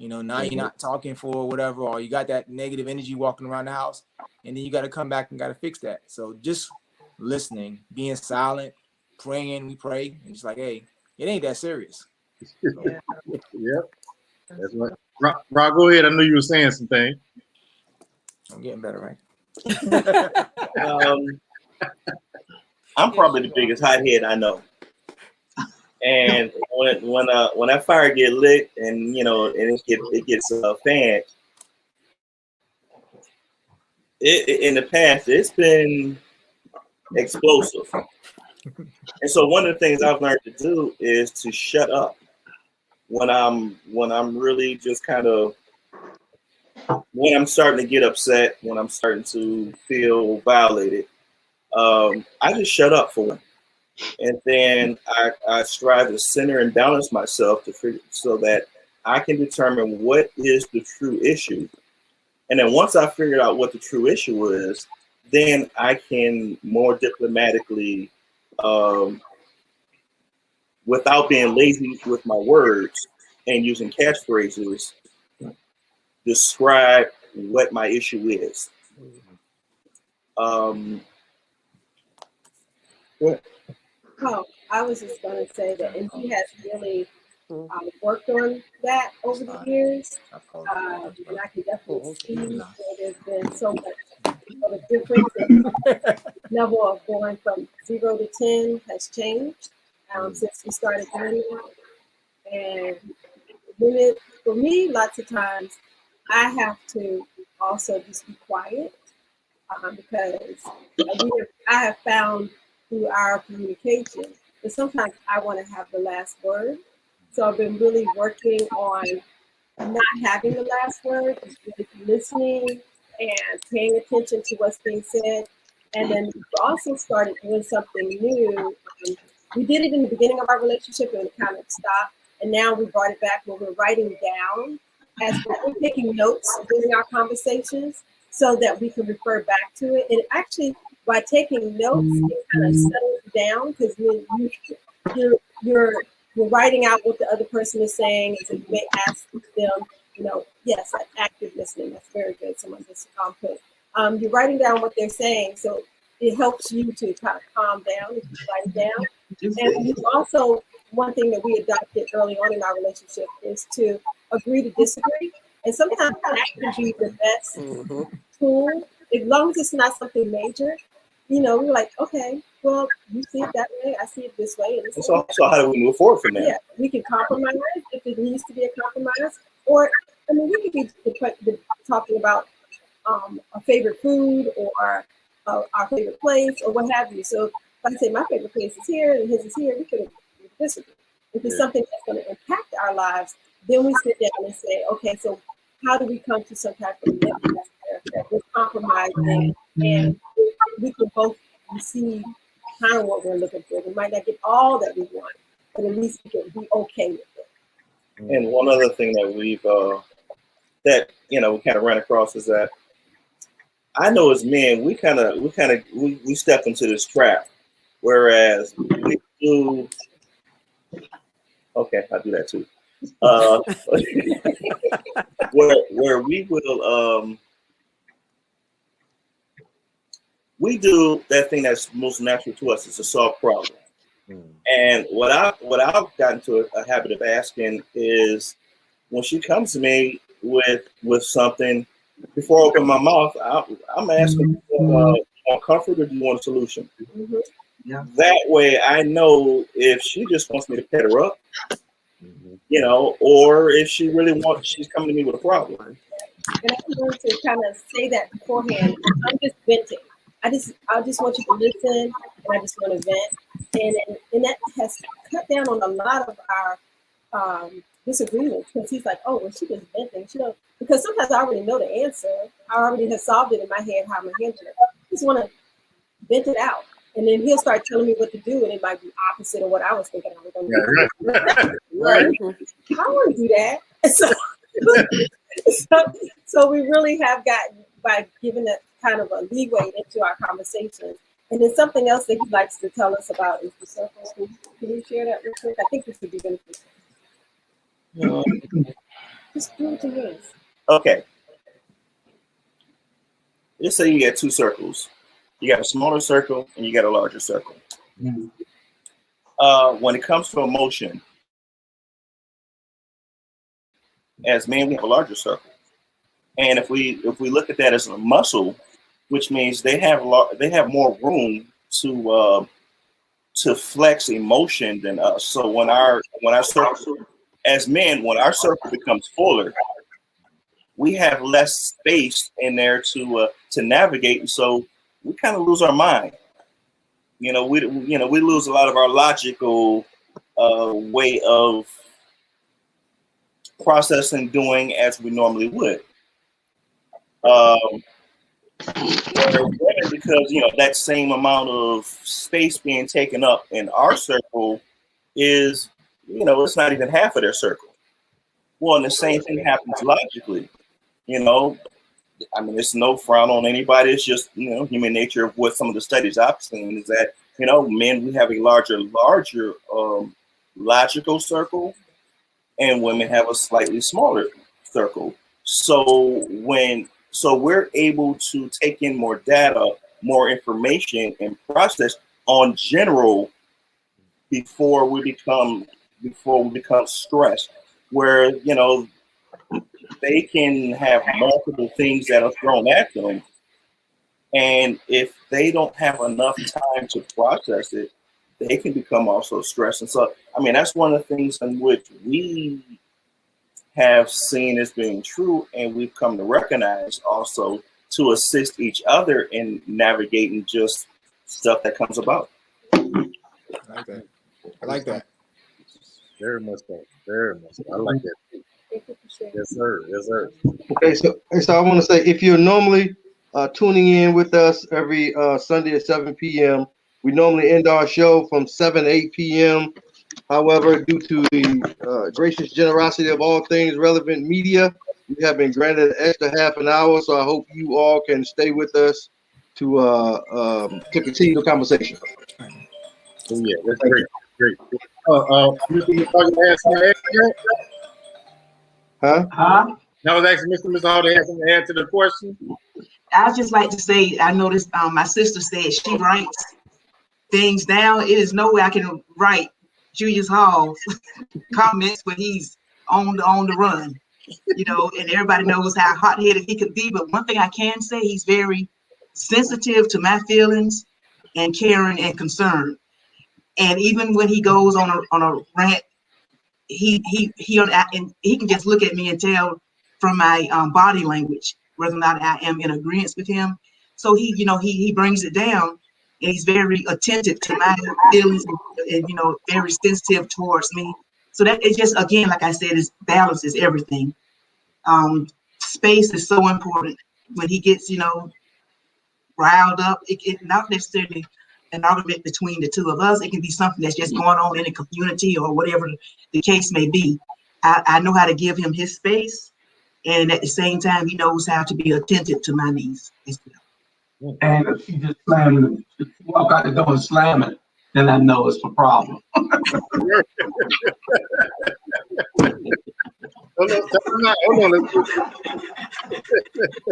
Now you're not talking for whatever, or you got that negative energy walking around the house, and then you got to come back and got to fix that. So just listening, being silent, praying, we pray. And it's like, hey, it ain't that serious. Yep. That's right. Rob, go ahead. I knew you were saying something. I'm getting better, right? I'm probably the biggest hothead I know. And when that fire get lit and and it gets fanned, in the past it's been explosive. And so one of the things I've learned to do is to shut up when I'm really just kind of, when I'm starting to get upset, when I'm starting to feel violated. I just shut up for one. And then I strive to center and balance myself so that I can determine what is the true issue. And then once I figured out what the true issue is, then I can more diplomatically, without being lazy with my words and using catchphrases, describe what my issue is. What? Oh, I was just going to say that, and he has really worked on that over the years. And I can definitely see where there's been so much of a difference. The level of going from 0 to 10 has changed since we started doing that. And for me, lots of times, I have to also just be quiet because I have found through our communication that sometimes I want to have the last word. So I've been really working on not having the last word, really listening and paying attention to what's being said. And then we also started doing something new. We did it in the beginning of our relationship and it kind of stopped. And now we brought it back where we're writing down as we're taking notes during our conversations so that we can refer back to it. And actually, by taking notes, it kind of settles down because when you're writing out what the other person is saying, so you may ask them, yes, active listening. That's very good. Someone just put. You're writing down what they're saying, so it helps you to kind of calm down if you write it down. And you also, one thing that we adopted early on in our relationship is to agree to disagree. And sometimes that can be the best tool, as long as it's not something major. We're like, okay, well, you see it that way, I see it this way. And so how do we move forward from there? Yeah, we can compromise if it needs to be a compromise. Or, we could be talking about a favorite food or our favorite place or what have you. So if I say my favorite place is here and his is here, we could disagree. If it's something that's going to impact our lives, then we sit down and say, okay, so how do we come to some type of with compromising, and we can both receive kind of what we're looking for. We might not get all that we want, but at least we can be okay with it. And one other thing that we kind of ran across is that I know as men we step into this trap, whereas we do. Okay, I do that too. Where we will we do that thing that's most natural to us is to solve problems. And what I've gotten to a habit of asking is, when she comes to me with something, before I open my mouth, I'm asking, do you want comfort or do you want a solution? Mm-hmm. Yeah. That way I know if she just wants me to pet her up, you know, or if she really wants, she's coming to me with a problem. And I learned to kind of say that beforehand. I'm just venting. I just want you to listen, and I just want to vent. And that has cut down on a lot of our disagreements, because he's like, oh, well, she was venting. She don't, because sometimes I already know the answer. I already have solved it in my head how I'm gonna handle it. I just want to vent it out, and then he'll start telling me what to do, and it might be opposite of what I was thinking I was gonna do. Right. I don't want to do that. So we really have gotten, by giving that kind of a leeway into our conversations. And then something else that he likes to tell us about is the circles. Can you share that real quick? I think this would be beneficial. Just do it to me. Okay. Let's say you get two circles. You got a smaller circle and you got a larger circle. When it comes to emotion, as men, we have a larger circle. And if we look at that as a muscle, which means they have more room to flex emotion than us. So when our circle, as men, when our circle becomes fuller, we have less space in there to navigate, and so we kind of lose our mind. We lose a lot of our logical way of processing, doing as we normally would. Because that same amount of space being taken up in our circle is, it's not even half of their circle. Well, and the same thing happens logically. It's no frown on anybody. It's just, human nature of what some of the studies I've seen is that, men, we have a larger logical circle, and women have a slightly smaller circle. So we're able to take in more data, more information, and process on general before we become stressed, where they can have multiple things that are thrown at them, and if they don't have enough time to process it, they can become also stressed. And so, that's one of the things in which we have seen as being true, and we've come to recognize also to assist each other in navigating just stuff that comes about. I like that. Very much so. Very much so. I like that. Yes, sir. Yes, sir. Okay, so I want to say, if you're normally tuning in with us every Sunday at 7 p.m., we normally end our show from 7 to 8 p.m. However, due to the gracious generosity of All Things Relevant Media, we have been granted an extra half an hour, so I hope you all can stay with us to continue the conversation. Oh, yeah, that's great. Great. Mr. Hall, you have something to add to that? Huh? I was asking Mr. Hall to have something to add to the question. I'd just like to say, I noticed my sister said she writes things down. It is no way I can write Julius Hall's comments when he's on the run, and everybody knows how hot-headed he could be. But one thing I can say, he's very sensitive to my feelings and caring and concern. And even when he goes on a rant, he can just look at me and tell from my body language whether or not I am in agreement with him. So he brings it down, and he's very attentive to my feelings and very sensitive towards me. So that is just, again, like I said, is balance is everything. Space is so important. When he gets riled up, it not necessarily an argument between the two of us. It can be something that's just going on in the community or whatever the case may be. I know how to give him his space, and at the same time, he knows how to be attentive to my needs as well. And if she just walk out the door and slam it, then I know it's a problem.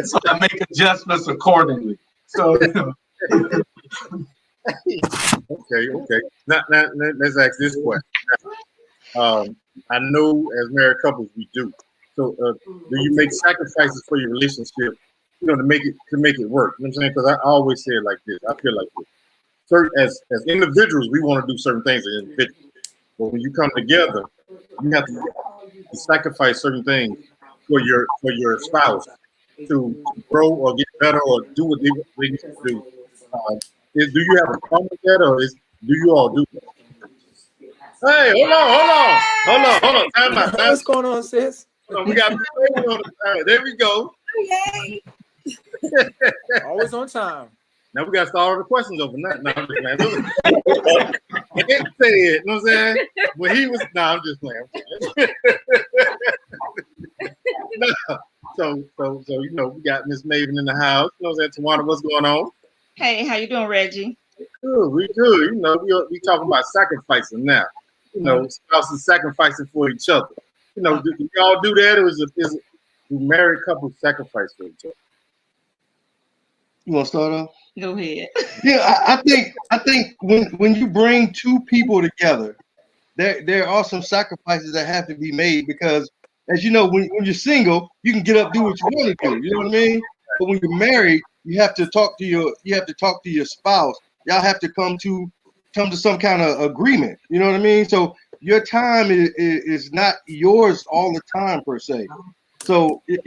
So I make adjustments accordingly. So Okay. Now, let's ask this question. I know as married couples we do. So, do you make sacrifices for your relationship, to make it work? You know what I'm saying? Because I always say it like this. I feel like this. As individuals, we want to do certain things as individuals. But when you come together, you have to sacrifice certain things for your spouse to grow or get better or do what they need to do. Do you have a problem with that, or do you all do that? Hey, hold on. Time out. What's going on, sis? We got there we go. Yay. Always on time. Now we got to start all the questions over. Now, I'm just playing. I didn't say it. You know what I'm saying? When he was, I'm just playing. No. So we got Miss Maven in the house. You know what I'm saying? Tawana, what's going on? Hey, how you doing, Reggie? Good, we good. We talking about sacrificing now. Spouses sacrificing for each other. Do y'all do that, or is married couples sacrifice for each other? You want to start off? Go ahead. Yeah, I think when you bring two people together, there are some sacrifices that have to be made, because, as you know, when you're single, you can get up, do what you want to do. You know what I mean? But when you're married, you have to talk to your spouse. Y'all have to come to some kind of agreement. You know what I mean? So your time is not yours all the time per se. So it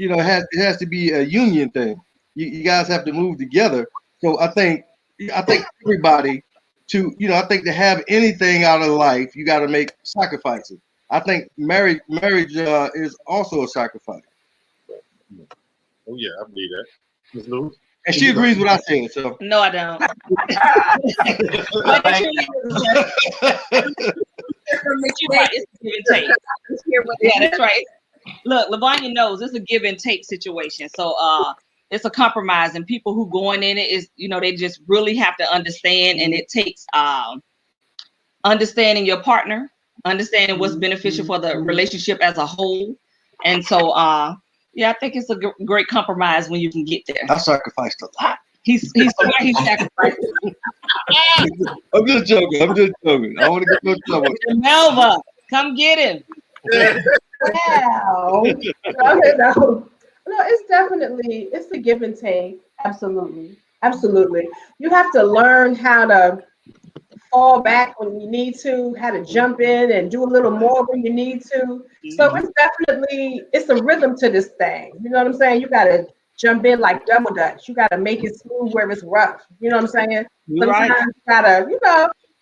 has to be a union thing. You guys have to move together. So I think everybody I think to have anything out of life, you got to make sacrifices. I think marriage is also a sacrifice. Oh yeah, I believe that. Ms. Lewis? And she agrees with what I said. So no, I don't. Yeah, that's right. Look, Lavanya knows it's a give and take situation. So it's a compromise, and people who going in it is, they just really have to understand, and it takes understanding your partner, understanding what's beneficial for the relationship as a whole. And so I think it's a great compromise when you can get there. I sacrificed a lot. He's sacrificed. I'm just joking. I want to get no trouble. Melva, come get him. Wow. No, it's a give and take. Absolutely. You have to learn how to fall back when you need to, how to jump in and do a little more when you need to. So it's a rhythm to this thing. You know what I'm saying? You got to jump in like double dutch. You got to make it smooth where it's rough. You know what I'm saying? Sometimes you gotta,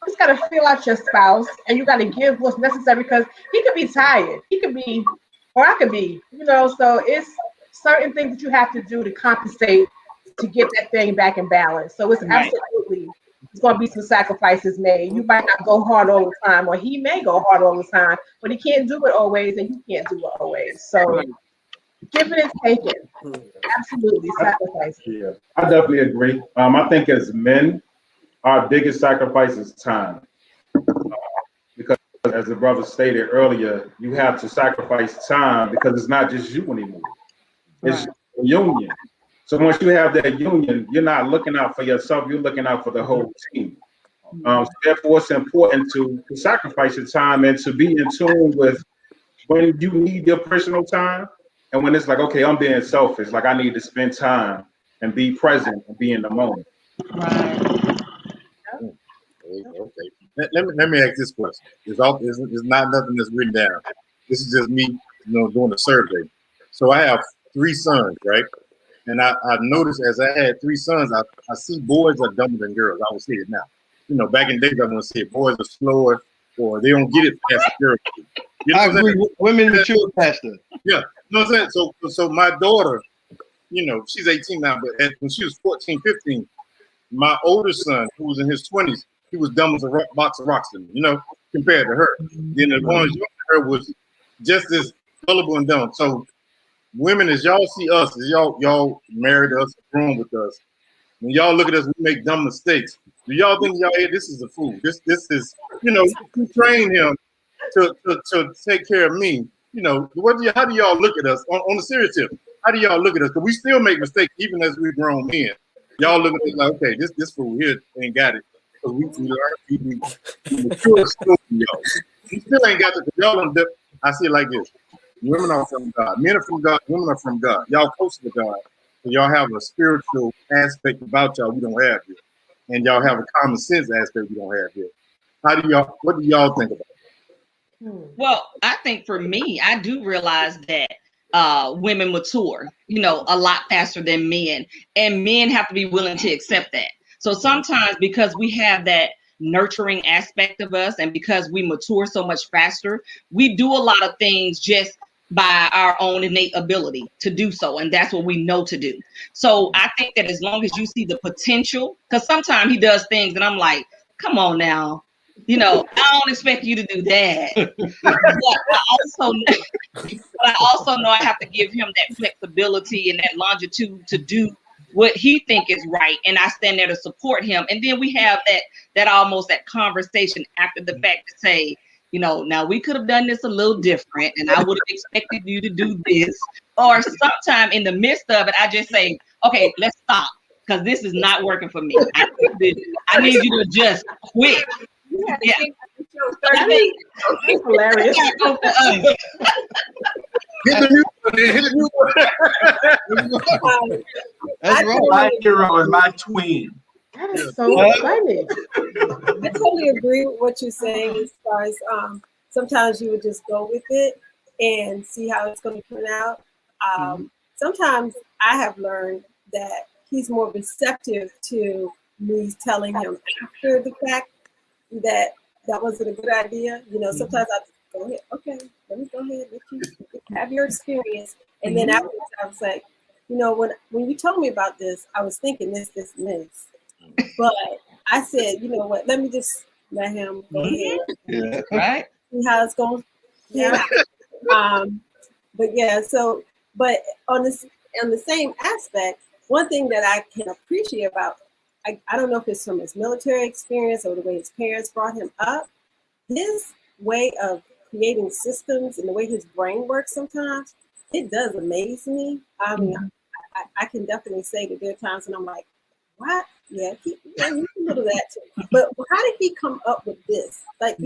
just gotta feel out your spouse, and you gotta give what's necessary, because he could be tired. He could be, or I could be. So it's certain things that you have to do to compensate to get that thing back in balance. So it's absolutely. There's going to be some sacrifices made. You might not go hard all the time, or he may go hard all the time, but he can't do it always, and you can't do it always. So giving and taking, absolutely sacrifices. Yeah, I definitely agree. I think as men, our biggest sacrifice is time. Because as the brother stated earlier, you have to sacrifice time, because it's not just you anymore. It's a union. So once you have that union, you're not looking out for yourself, you're looking out for the whole team. So therefore, it's important to sacrifice your time and to be in tune with when you need your personal time, and when it's like, okay, I'm being selfish, like I need to spend time and be present and be in the moment. Right. Okay. Let me ask this question. It's not nothing that's written down. This is just me, doing a survey. So I have 3 sons, right? And I've noticed as I had 3 sons, I see boys are dumber than girls. I will see it now. Back in the days, I want to say boys are slower, or they don't get it fast as girls do. I agree. Women mature faster. Yeah. You know what I'm saying? So my daughter, she's 18 now, but when she was 14, 15, my older son, who was in his 20s, he was dumb as a box of rocks to me, compared to her. Then the one younger than her was just as gullible and dumb. So women, as y'all see us, as y'all married us, grown with us, when y'all look at us, we make dumb mistakes. Do y'all think hey, this is a fool? This is, you train him to take care of me. How do y'all look at us on the serious tip? How do y'all look at us? Because we still make mistakes even as we're grown men. Y'all look at us like, okay, this fool here ain't got it. because we learn to be mature Scorpios. You still ain't got the y'all on dip. I see it like this. Women are from God. Men are from God. Women are from God. Y'all close to God. So y'all have a spiritual aspect about y'all we don't have here. And y'all have a common sense aspect we don't have here. What do y'all think about it? Well, I think for me, I do realize that women mature, a lot faster than men, and men have to be willing to accept that. So sometimes because we have that nurturing aspect of us and because we mature so much faster, we do a lot of things just by our own innate ability to do so. And that's what we know to do. So I think that as long as you see the potential, because sometimes he does things and I'm like, come on now. I don't expect you to do that. But I also know I have to give him that flexibility and that longitude to do what he think is right, and I stand there to support him. And then we have that almost that conversation after the fact to say, now we could have done this a little different, and I would have expected you to do this. Or sometime in the midst of it, I just say, okay, let's stop because this is not working for me. I need you to just quit. Yeah. That's hilarious. Hit the mute button. That's right. My hero and my twin. That is so funny. I totally agree with what you're saying as far as sometimes you would just go with it and see how it's going to turn out. Sometimes I have learned that he's more receptive to me telling him after the fact that wasn't a good idea. Sometimes I just go ahead, okay, let me go ahead, let you have your experience. And then afterwards I was like, when you told me about this, I was thinking this, and this. But I said, you know what, let me just let him go ahead. Yeah. Right. See how it's going. Yeah. But yeah, but on the same aspect, one thing that I can appreciate about, I don't know if it's from his military experience or the way his parents brought him up, his way of creating systems and the way his brain works sometimes, it does amaze me. I mean, I can definitely say that there are times when I'm like, what? Yeah, he can do that too. But how did he come up with this? Like,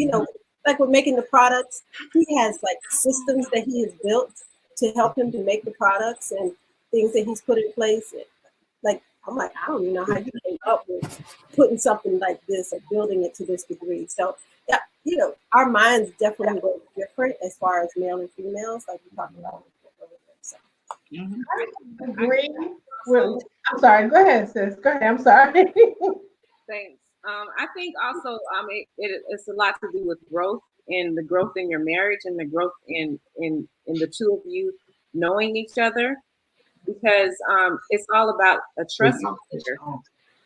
like with making the products, he has like systems that he has built to help him to make the products and things that he's put in place. Like, I'm like, I don't even know how you came up with putting something like this or building it to this degree. So, yeah, our minds definitely work different as far as male and females, like we talked about. So. I agree. I'm sorry. Go ahead, sis. Go ahead. I'm sorry. Thanks. I think also it's a lot to do with growth and the growth in your marriage and the growth in the two of you knowing each other. Because it's all about a trust factor.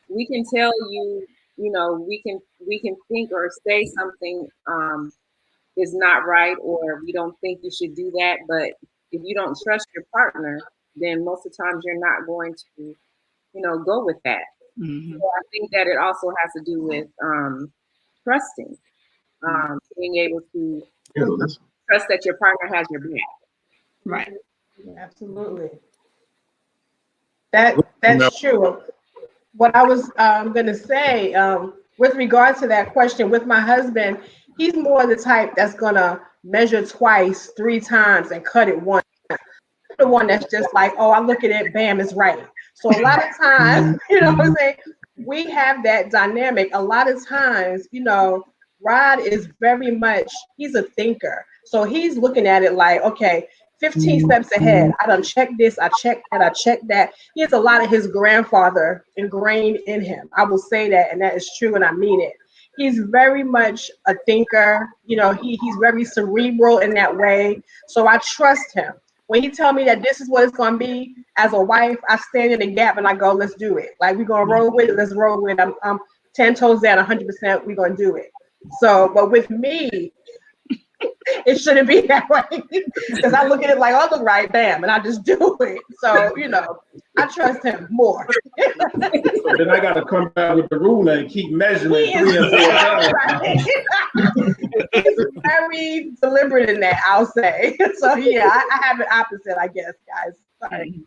We can tell you, we can think or say something is not right, or we don't think you should do that. But if you don't trust your partner, then most of the times you're not going to, go with that. So I think that it also has to do with trusting, being able to trust that your partner has your back. Right. Absolutely. That's true. What I was going to say with regard to that question with my husband, he's more the type that's going to measure twice, 3 times and cut it once. The one that's just like, oh, I look at it, bam, it's right. So a lot of times, what I'm saying, we have that dynamic. A lot of times, Rod is very much, he's a thinker. So he's looking at it like, okay, 15 steps ahead. I done checked this, I checked that, I checked that. He has a lot of his grandfather ingrained in him. I will say that, and that is true, and I mean it. He's very much a thinker. He's very cerebral in that way. So I trust him. When he tell me that this is what it's going to be, as a wife, I stand in the gap and I go, let's do it. Like, we're going to roll with it. Let's roll with it. I'm 10 toes down, 100%. We're going to do it. So, but with me, it shouldn't be that way because I look at it like, oh, look right, bam, and I just do it. So, I trust him more. So then I got to come back with the ruler and keep measuring 3 and 4 times. He's very deliberate in that, I'll say. So, yeah, I have an opposite, I guess, guys. Sorry.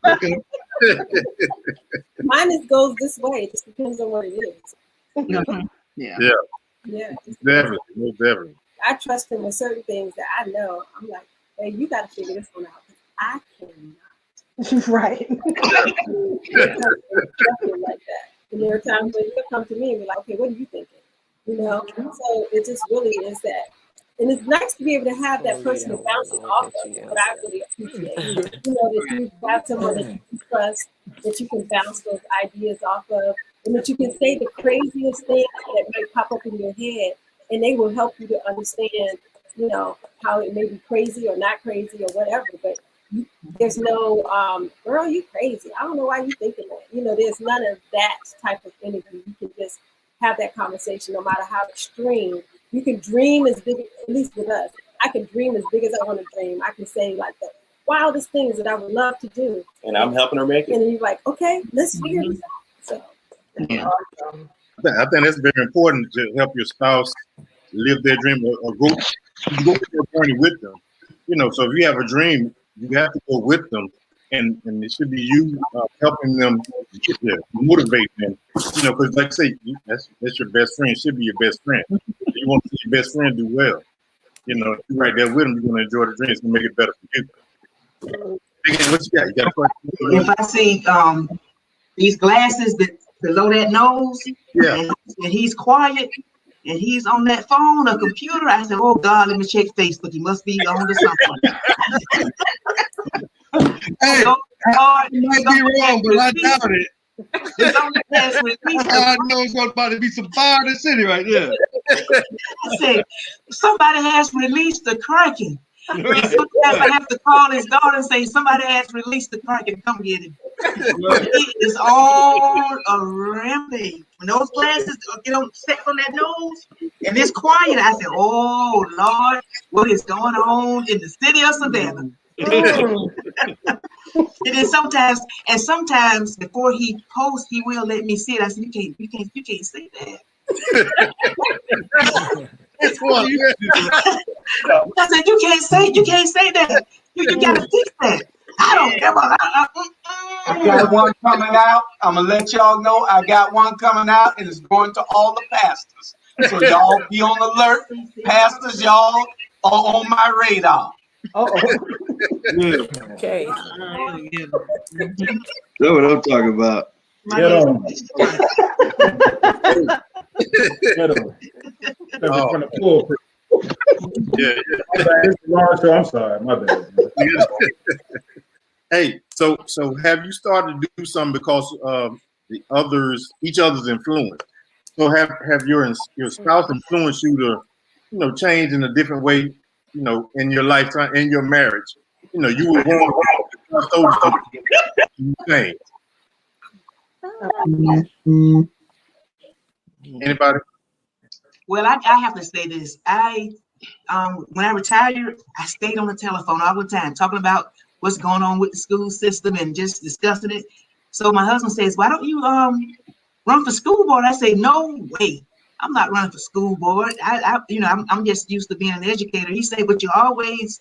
Mine goes this way. It just depends on what it is. Yeah. Yeah. Definitely. I trust him with certain things that I know. I'm like, hey, you got to figure this one out. I cannot. Right. It's definitely like that. And there are times when he'll come to me and be like, okay, what are you thinking? You know? So it just really is that. And it's nice to be able to have that person to bounce it off of. What I really appreciate. You know, that you have someone that you can trust, that you can bounce those ideas off of, and that you can say the craziest things that might pop up in your head, and they will help you to understand, you know, how it may be crazy or not crazy or whatever. But there's no, girl, you crazy. I don't know why you thinking that. You know, there's none of that type of energy. You can just have that conversation, no matter how extreme. You can dream as big, at least with us. I can dream as big as I want to dream. I can say like the wildest things that I would love to do. And I'm helping her make it. And then you're like, okay, let's figure this out. So, Yeah. I think that's very important to help your spouse live their dream or go through their journey with them. You know, so if you have a dream, you have to go with them, and it should be you helping them get there, motivate them. You know, because like I say, that's your best friend. Should be your best friend. You want to see your best friend do well. You know, if you're right there with them, you're going to enjoy the dream. It's going to make it better for you. Again, what you got? You got a question? If I see these glasses that below that nose, and he's quiet, and he's on that phone or computer, I said, "Oh God, let me check Facebook. He must be on to something." Hey, I might be wrong, but I doubt it. It's on the past release. I know it's about to be some fire in the city right there. I said, somebody has released the Kraken. And sometimes I have to call his daughter and say, somebody has released the Kraken. Come get him. It is on a rampage. When those glasses get on set on that nose and it's quiet, I said, oh Lord, what is going on in the city of Savannah? And then sometimes before he posts, he will let me see it. I said, you can't say that. I said, you can't say that. You gotta fix that. I don't care about I got one coming out. I'm gonna let y'all know I got one coming out, and it's going to all the pastors. So y'all be on alert. Pastors, y'all are on my radar. Yeah. Okay. That's what I'm talking about. Get on. Get on. From the pulpit. Yeah. It's a long show. I'm sorry. My bad. Hey, so have you started to do something because of each other's influence? So have your spouse influenced you to, you know, change in a different way, you know, in your lifetime, in your marriage? You know, you were wrong. You changed. Anybody? Well, I have to say this. When I retired, I stayed on the telephone all the time talking about what's going on with the school system and just discussing it. So my husband says, "Why don't you run for school board?" I say, "No way, I'm not running for school board. I'm just used to being an educator." He said, "But you're always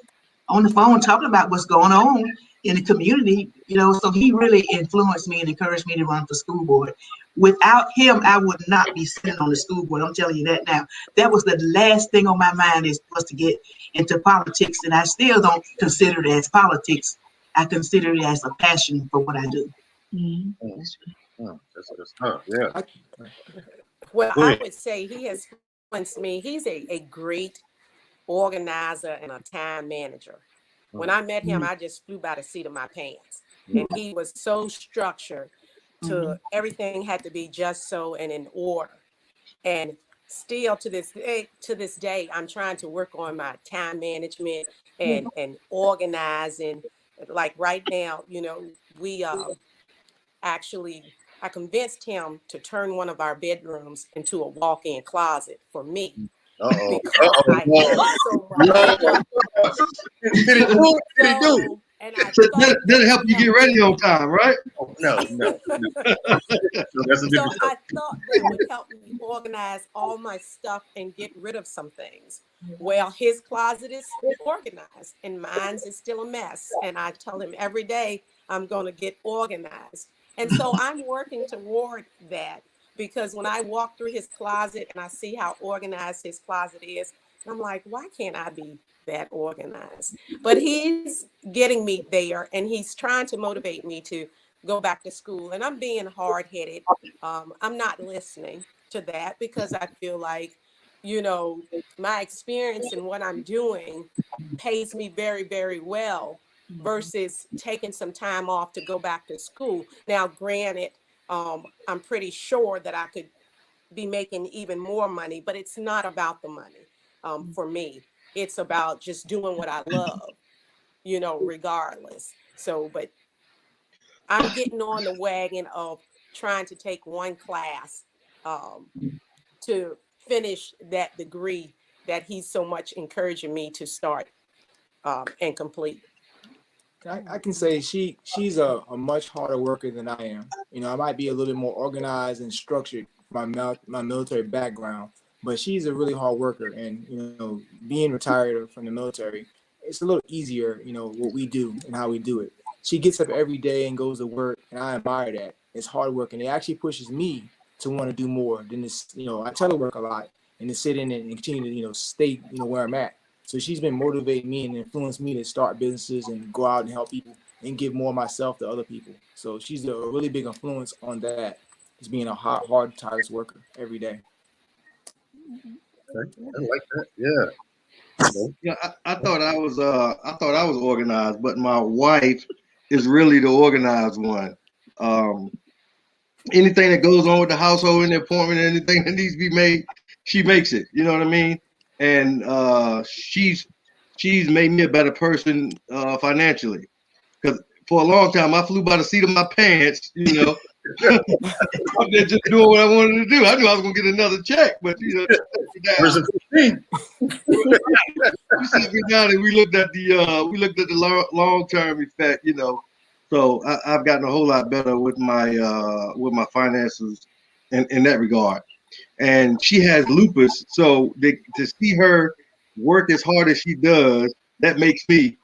on the phone talking about what's going on in the community, you know." So he really influenced me and encouraged me to run for school board. Without him, I would not be sitting on the school board. I'm telling you that now. That was the last thing on my mind was to get into politics, and I still don't consider it as politics. I consider it as a passion for what I do. Yeah. Well, I would say he has influenced me. He's a great organizer and a time manager. When I met him, I just flew by the seat of my pants. And he was so structured to everything had to be just so and in order. And still to this day, I'm trying to work on my time management and organizing. Like right now, you know, we I convinced him to turn one of our bedrooms into a walk-in closet for me. Because I had so much. And I Did it help you get ready on time, right? No. That's a different I thought that would help me organize all my stuff and get rid of some things. Well, his closet is organized and mine's is still a mess. And I tell him every day I'm going to get organized. And so I'm working toward that. because when I walk through his closet and I see how organized his closet is, I'm like, why can't I be that organized? But he's getting me there, and he's trying to motivate me to go back to school. And I'm being hard-headed. I'm not listening to that because I feel like, you know, my experience and what I'm doing pays me very, very well versus taking some time off to go back to school. Now, granted, I'm pretty sure that I could be making even more money, but it's not about the money for me. It's about just doing what I love, you know, regardless. So, but I'm getting on the wagon of trying to take one class um, to finish that degree that he's so much encouraging me to start and complete. I can say she's a much harder worker than I am. You know, I might be a little bit more organized and structured for my military background, but she's a really hard worker. And you know, being retired from the military, it's a little easier. You know what we do and how we do it. She gets up every day and goes to work, and I admire that. It's hard work, and it actually pushes me to want to do more than this. You know, I telework a lot and to sit in and continue to stay where I'm at. So she's been motivating me and influenced me to start businesses and go out and help people and give more of myself to other people. So she's a really big influence on that. Just being a hard, tireless worker every day. Okay. I like that. Yeah. Yeah, I thought I was organized, but my wife is really the organized one. Anything that goes on with the household and the appointment, anything that needs to be made, she makes it. You know what I mean? And she's made me a better person financially. Because for a long time, I flew by the seat of my pants. You know, I'm there just doing what I wanted to do. I knew I was gonna get another check, but you know, we sat me down and we looked at the long term effect. You know, so I've gotten a whole lot better with my finances in that regard. And she has lupus, so to see her work as hard as she does, that makes me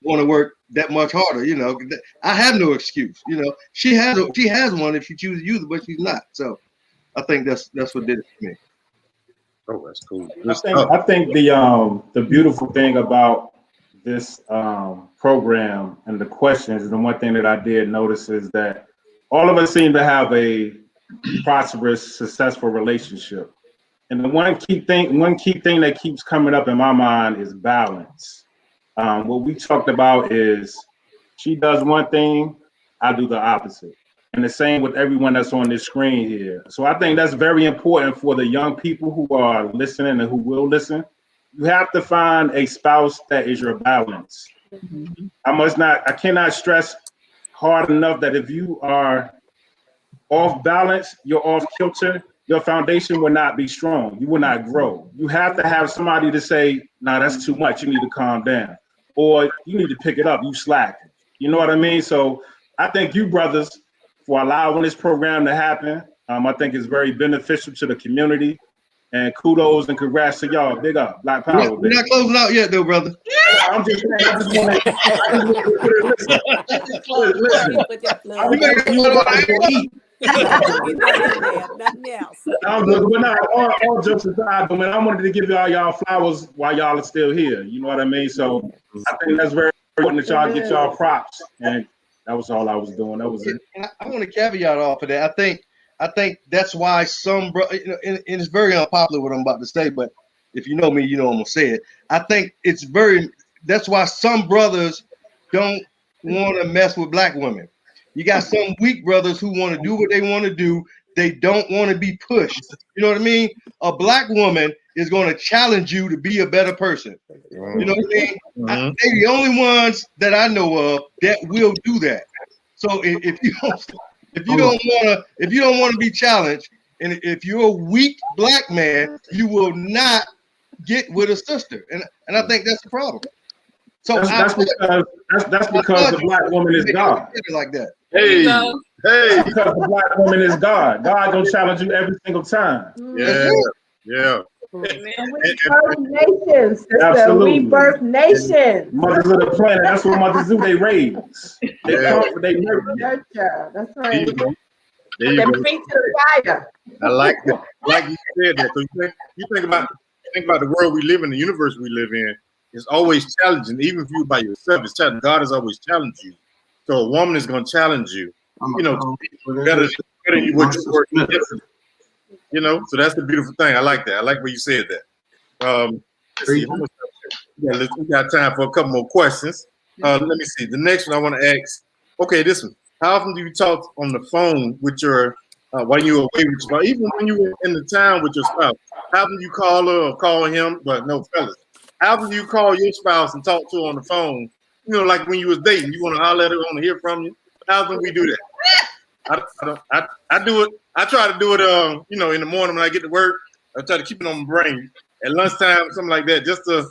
want to work that much harder. You know, I have no excuse. You know, she has one if she chooses to use it, but she's not. So I think that's what did it for me. Oh, that's cool. I think the beautiful thing about this program and the questions, and the one thing that I did notice is that all of us seem to have a prosperous, successful relationship. And the one key thing that keeps coming up in my mind is balance. What we talked about is she does one thing, I do the opposite. And the same with everyone that's on this screen here. So I think that's very important for the young people who are listening and who will listen. You have to find a spouse that is your balance. I cannot stress hard enough that if you are off balance, you're off kilter, your foundation will not be strong. You will not grow. You have to have somebody to say, nah, that's too much. You need to calm down. Or you need to pick it up. You slack. You know what I mean? So I thank you, brothers, for allowing this program to happen. I think it's very beneficial to the community. And kudos and congrats to y'all. Big up. Black Power. We're not closing out yet, though, brother. I'm just saying. I just want to listen. Nothing else. But not all jokes aside, but man, I wanted to give y'all flowers while y'all are still here. You know what I mean? So I think that's very important that y'all get y'all props. And that was all I was doing. That was it. And I want to caveat off of that. I think that's why some and it's very unpopular what I'm about to say, but if you know me, you know I'm gonna say it. I think that's why some brothers don't want to mess with black women. You got some weak brothers who want to do what they want to do. They don't want to be pushed. You know what I mean? A black woman is going to challenge you to be a better person. You know what I mean? They're the only ones that I know of that will do that. So if you don't want to be challenged, and if you're a weak black man, you will not get with a sister. And I think that's the problem. So that's because the black woman is God. Like that. Hey. Because the black woman is God. God gonna challenge you every single time. Yeah. And we birth nations, sister. Absolutely. We birth nations. Mothers of the planet. That's what mothers do. They raise. They comfort. They nurture. That's right. There you Them go. feet to the fire. I like that. Like you said that. So you think about the world we live in, the universe we live in. It's always challenging, even if you're by yourself. It's challenging. God has always challenged you. So a woman is going to challenge you. You know, better than what you work. You know, so that's the beautiful thing. I like that. I like what you said that. Let's see. We got time for a couple more questions. Let me see. The next one I want to ask. Okay, this one. How often do you talk on the phone with your while you're away with your spouse? Even when you're in the town with your spouse, how often you call her or call him? But no, fellas, how often do you call your spouse and talk to her on the phone? You know, like when you was dating, you want to holler at her, want to hear from you. How often we do that? I do it. I try to do it. You know, in the morning when I get to work, I try to keep it on my brain. At lunchtime, something like that, just to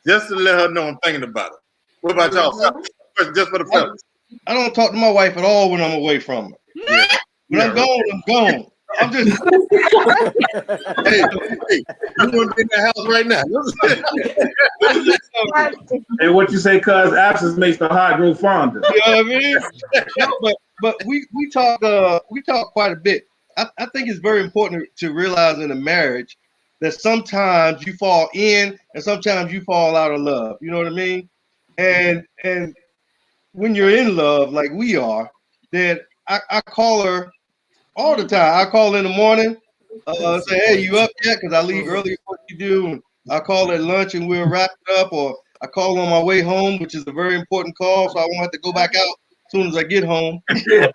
let her know I'm thinking about her. What about y'all? Just for the fellas. I don't talk to my wife at all when I'm away from her. Yeah. When I'm gone, I'm gone. I'm just hey, you want to be in the house right now? Hey, what you say? Cause absence makes the heart grow fonder. You know what I mean? No, but we talk quite a bit. I think it's very important to realize in a marriage that sometimes you fall in and sometimes you fall out of love. You know what I mean? And when you're in love like we are, then I call her all the time. I call in the morning, say, hey, you up yet? Because I leave early what you do. And I call at lunch and we'll wrap it up. Or I call on my way home, which is a very important call, so I won't have to go back out as soon as I get home. But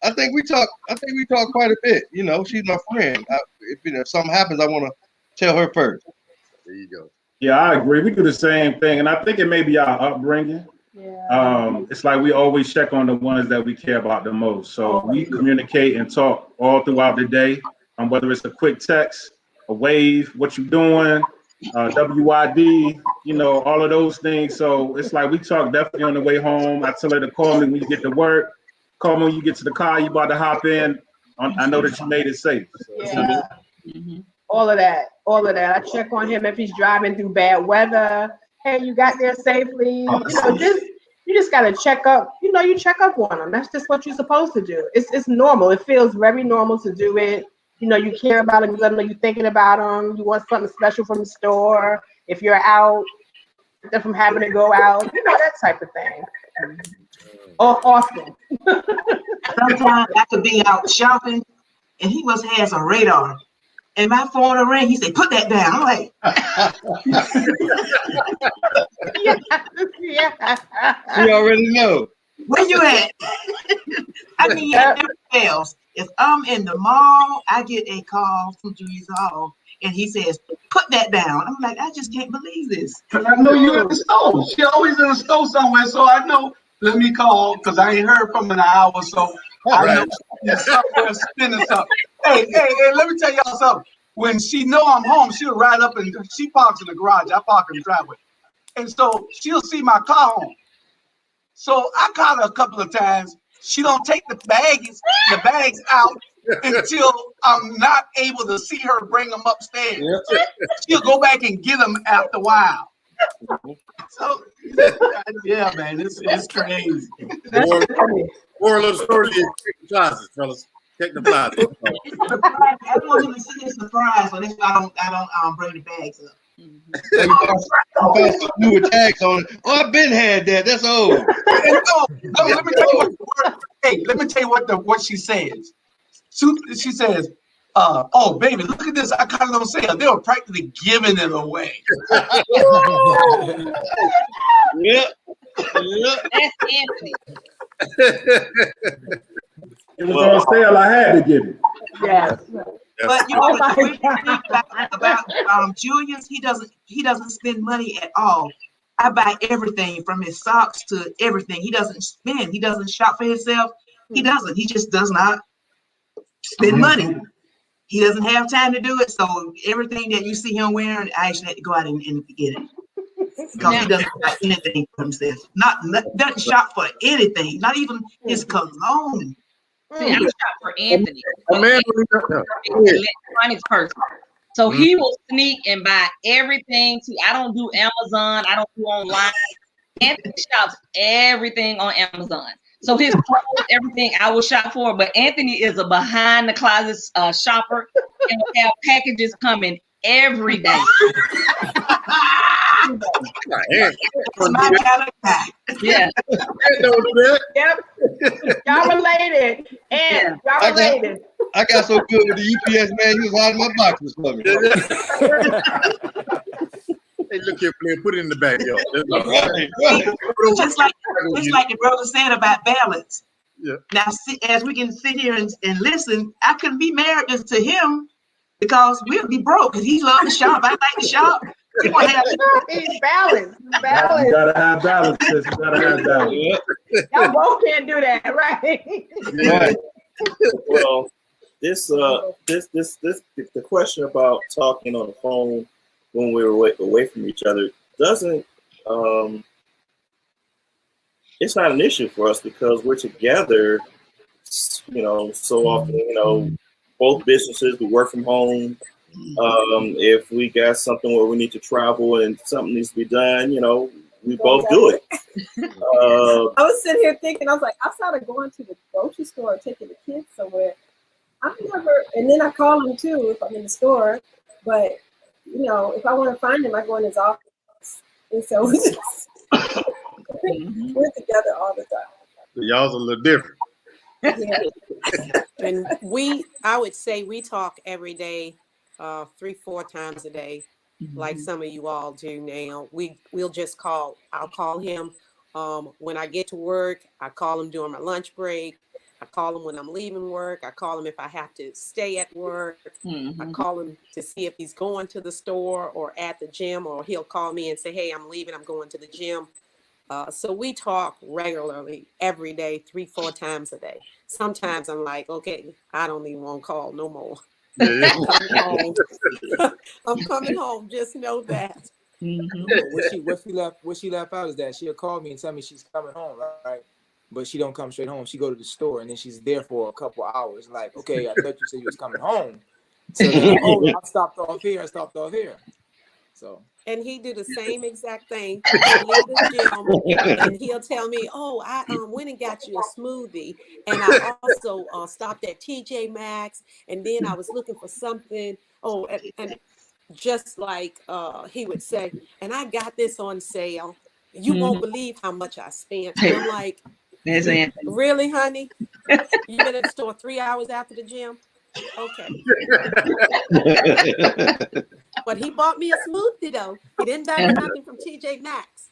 I think we talk quite a bit. You know, she's my friend. If something happens, I want to tell her first. There you go. Yeah, I agree. We do the same thing, and I think it may be our upbringing. Yeah. It's like we always check on the ones that we care about the most. So we communicate and talk all throughout the day. Whether it's a quick text, a wave, what you doing, WID, you know, all of those things. So it's like we talk definitely on the way home. I tell her to call me when you get to work. Call me when you get to the car. You about to hop in. I know that you made it safe. So, Yeah. All of that. I check on him if he's driving through bad weather. Hey, you got there safely. You know, you just gotta check up. You know, you check up on them. That's just what you're supposed to do. It's normal. It feels very normal to do it. You know, you care about them. You let them know you're thinking about them. You want something special from the store. If you're out, from having to go out. You know, that type of thing. Often. Sometimes I could be out shopping, and he has a radar. And my phone will ring. He said, "Put that down." I'm like, yeah. We already know. "Where you at?" I mean, it never fails. If I'm in the mall, I get a call from Julius Hall, and he says, "Put that down." I'm like, I just can't believe this. Because I know you're in the store. She always in the store somewhere, so I know. Let me call because I ain't heard from her in an hour, so I know she's somewhere spinning something. Hey, let me tell y'all something. When she know I'm home, she'll ride up and she parks in the garage. I park in the driveway. And so she'll see my car home. So I caught her a couple of times. She don't take the bags out until I'm not able to see her bring them upstairs. She'll go back and get them after a while. So yeah, man, it's crazy. More little story is check the closet, fellas. Check the closet. It's a surprise. I don't want him to see a surprise, so that's why I don't bring the bags up. New tags on it. Oh, I've been had that. That's old. Let me tell you let me tell you what she says. She says, "Oh, baby, look at this! I got it on sale." They were practically giving it away. Yep. That's Anthony. it was on sale. I had to get it. Yes. But you know what the weird thing about Julius, he doesn't spend money at all. I buy everything from his socks to everything. He doesn't spend. He doesn't shop for himself. He doesn't. He just does not spend money. He doesn't have time to do it. So everything that you see him wearing, I actually had to go out and get it. Because he doesn't buy anything for himself. Doesn't shop for anything. Not even his cologne. See, I shop for Anthony. Man, Electronics person. So he will sneak and buy everything. See, I don't do Amazon. I don't do online. Anthony shops everything on Amazon. So his clothes, everything I will shop for. But Anthony is a behind the closet shopper and will have packages coming every day. Yeah. Don't do that. Yep. Y'all related. And y'all related. I got so good with the UPS man, he was hiding my boxes for me. Hey, look here, player, put it in the bag, yo. Just like the brother said about balance. Yeah. Now, as we can sit here and listen, I couldn't be married to him because we'll be broke. Because he loves to shop, I like to shop. He want to have He's balanced. You gotta have balance, sis. You gotta have balance. Y'all both can't do that, right? Right. Well, the question about talking on the phone when we were away from each other doesn't. It's not an issue for us because we're together. So often. Both businesses, we work from home. If we got something where we need to travel and something needs to be done, we both do it. I was sitting here thinking, I was like, outside of going to the grocery store or taking the kids somewhere, I never, and then I call him too if I'm in the store, but if I want to find him, I go in his office. And so we're together all the time. So y'all's a little different. Yeah. And I would say we talk every day, 3-4 times a day, like some of you all do now. We'll just call. I'll call him when I get to work. I call him during my lunch break. I call him when I'm leaving work. I call him if I have to stay at work. I call him to see if he's going to the store or at the gym, or he'll call me and say, hey, I'm leaving. I'm going to the gym. So we talk regularly every day, 3-4 times a day. Sometimes I'm like, okay, I don't even want to call no more. I'm coming home. I'm coming home. Just know that. What she left out is that she'll call me and tell me she's coming home, right? But she don't come straight home. She go to the store and then she's there for a couple hours. Like, okay, I thought you said you was coming home. So then, I stopped off here. So. And he do the same exact thing. He'll leave the gym and he'll tell me, oh, I went and got you a smoothie. And I also stopped at TJ Maxx. And then I was looking for something. Oh, and just like he would say, and I got this on sale. You won't believe how much I spent. And I'm like, really, honey? You been at the store 3 hours after the gym? Okay. But he bought me a smoothie though. He didn't buy me nothing from TJ Maxx.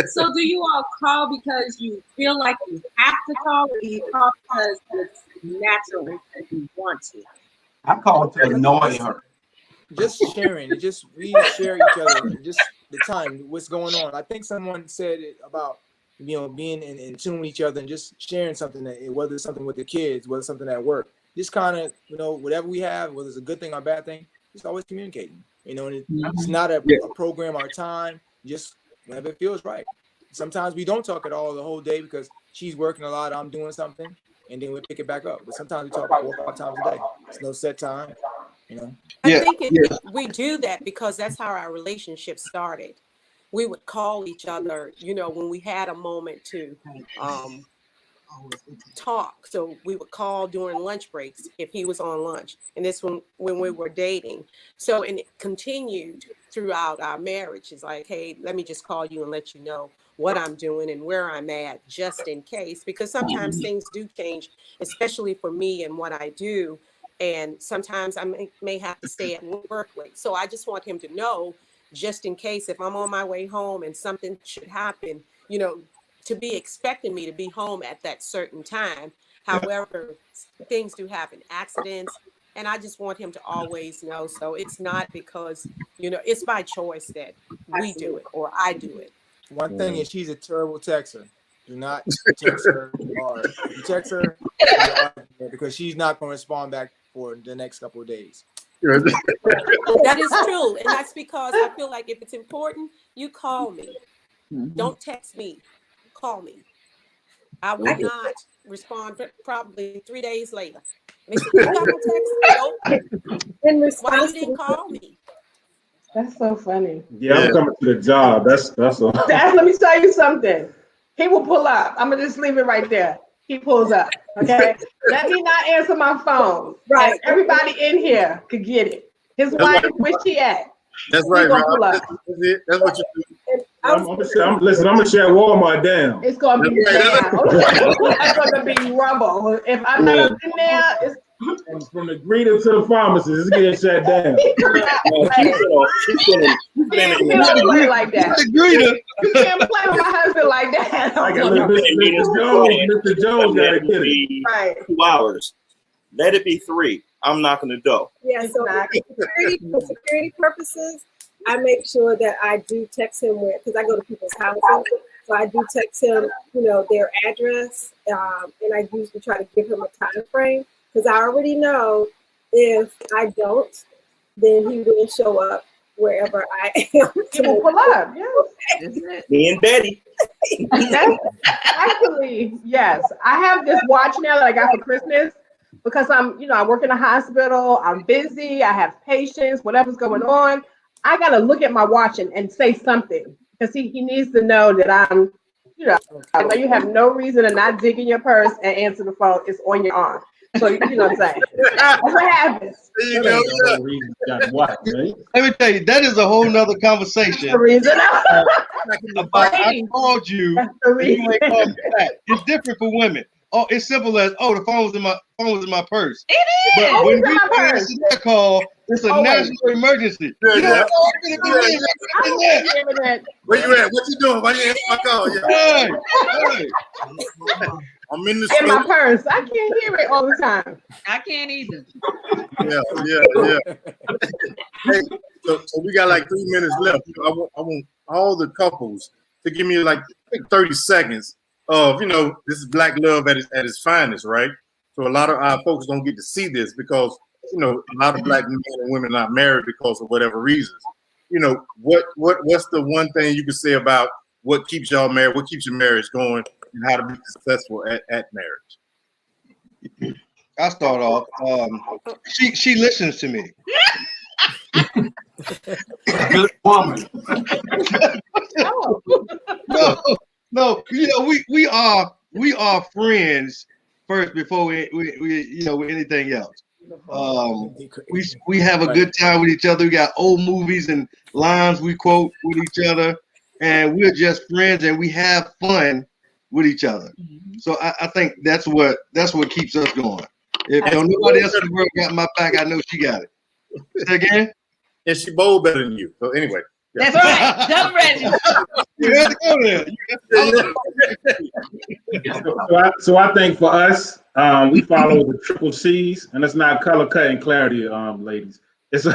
So do you all call because you feel like you have to call, or do you call because it's natural that you want to? I call to annoy her. Just sharing, we share each other, just the time, what's going on. I think someone said it about being in tune with each other and just sharing something, whether it's something with the kids, whether it's something at work, just kind of, whatever we have, whether it's a good thing or a bad thing, just always communicating, and it's not a program or time, just whenever it feels right. Sometimes we don't talk at all the whole day because she's working a lot, I'm doing something, and then we pick it back up. But sometimes we talk 4 or 5 times a day. It's no set time, I think we do that because that's how our relationship started. We would call each other, when we had a moment to talk. So we would call during lunch breaks if he was on lunch. And this when we were dating. So, and it continued throughout our marriage. It's like, hey, let me just call you and let you know what I'm doing and where I'm at, just in case. Because sometimes things do change, especially for me and what I do. And sometimes I may have to stay at work late. So I just want him to know, just in case if I'm on my way home and something should happen, to be expecting me to be home at that certain time. However, things do happen, accidents, and I just want him to always know. So it's not because, it's by choice that we do it or I do it. One thing is she's a terrible texter. Do not text her, or if you text her, because she's not going to respond back for the next couple of days. That is true. And that's because I feel like if it's important, you call me. Don't text me. Call me. I will not respond probably 3 days later. You got no text? Nope. In Why response you didn't call me? That's so funny. Yeah, I'm coming to the job. That's all. Let me tell you something. He will pull up. I'm gonna just leave it right there. He pulls up. Okay. Let me not answer my phone. Right. And everybody in here could get it. His wife, where she at? That's right, gonna Rob. pull up. That's it. That's what you do. I'm gonna share Walmart down. It's gonna be down. It's gonna be rubble. If I'm not up in there, it's From the greeter to the pharmacist, it's getting shut down. You can't play like that. You can't play with my husband like that. I got Mr. Jones gotta get it. Right. 2 hours. Let it be 3. I'm knocking the door. Yeah, so for security purposes, I make sure that I do text him because I go to people's houses. So I do text him, their address, and I usually try to give him a time frame because I already know if I don't, then he will show up wherever I am. He will pull up. Yes. Me and Betty. Actually, yes. I have this watch now that I got for Christmas because I work in a hospital. I'm busy. I have patients, whatever's going on. I got to look at my watch and say something because he needs to know that I'm, I know you have no reason to not dig in your purse and answer the phone. It's on your arm. So, you know what I'm saying? That's what happens. Let me tell you, that is a whole nother conversation. The reason. I called you. You ain't called me back. It's different for women. Oh, it's simple as the phone was in my purse. It is. But when we answer that call, it's a national emergency. Yeah. Where you at? What you doing? Why you answer my call? Hey. I'm in the in my purse. I can't hear it all the time. I can't either. Yeah. Hey, so we got like 3 minutes left. I want all the couples to give me like 30 seconds of, this is Black love at its finest, right? So a lot of our folks don't get to see this because, a lot of Black men and women are not married because of whatever reasons. What's the one thing you can say about what keeps y'all married, what keeps your marriage going, and how to be successful at marriage? I'll start off. She listens to me. Good woman. No. We are friends first before we anything else. We have a good time with each other. We got old movies and lines we quote with each other, and we're just friends and we have fun with each other. So I think that's what keeps us going. If nobody else in the world got my back, I know she got it. Say again? And she bowled better than you. So anyway. Yeah. That's right. Double Reggie. You had to go there. So I think for us, we follow the 3 C's, and it's not color, cut, and clarity, ladies. It's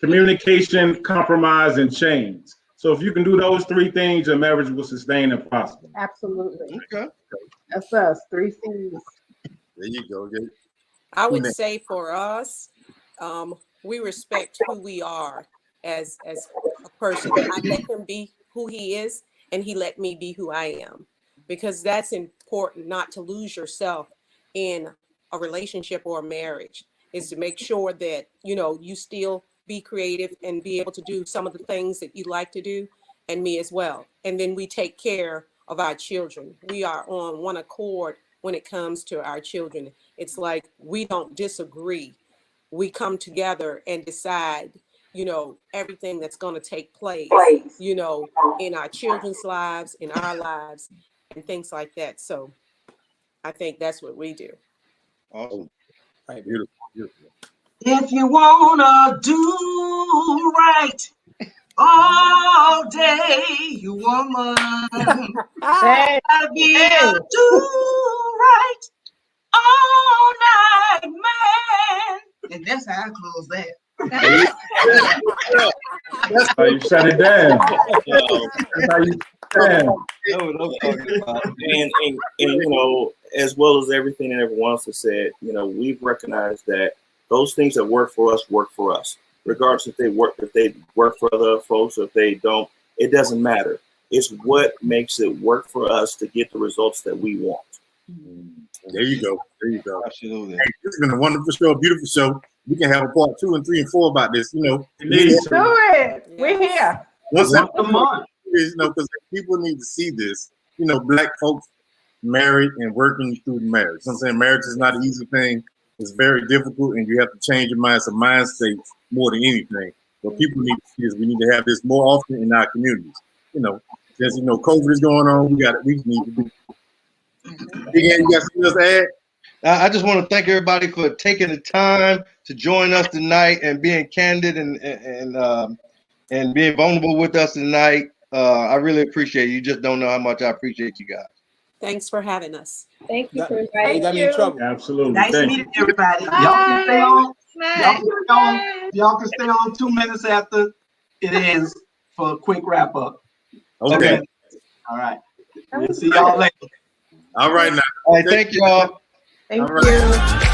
communication, compromise, and change. So if you can do those 3 things, your marriage will sustain and prosper. Absolutely. Okay. That's us. 3 C's. There you go. I would say for us, we respect who we are as a person. I let him be who he is, and he let me be who I am, because that's important, not to lose yourself in a relationship or a marriage, is to make sure that, you still be creative and be able to do some of the things that you like to do, and me as well. And then we take care of our children. We are on one accord when it comes to our children. It's like we don't disagree. We come together and decide, everything that's going to take place, in our children's lives, in our lives, and things like that. So I think that's what we do. Awesome. Right, beautiful. If you wanna do right all day, you woman, I'll be a do right all night, man. And that's how I close that. That's how you shut it down. That's how you And as well as everything and everyone else has said, we've recognized that those things that work for us, regardless if they work for other folks or if they don't, it doesn't matter. It's what makes it work for us to get the results that we want. There you go. Absolutely. Hey, this has been a wonderful show, a beautiful show. We can have a part 2 and 3 and 4 about this. Do it. We're here. Once a month. Because people need to see this. Black folks married and working through marriage. I'm saying marriage is not an easy thing. It's very difficult, and you have to change your mind. It's a mind state more than anything. What people need to see is we need to have this more often in our communities. Since COVID is going on, we need to do. Again, you got something else to add? I just want to thank everybody for taking the time to join us tonight and being candid and being vulnerable with us tonight. I really appreciate it. You just don't know how much I appreciate you guys. Thanks for having us. Thank you for You inviting got me in trouble. Absolutely. Nice Thank meeting you. everybody. Y'all can stay on. Y'all can stay on 2 minutes after it ends for a quick wrap up. Okay. All right. We'll see y'all later. All right now. All right, thank y'all. Thank All right. you.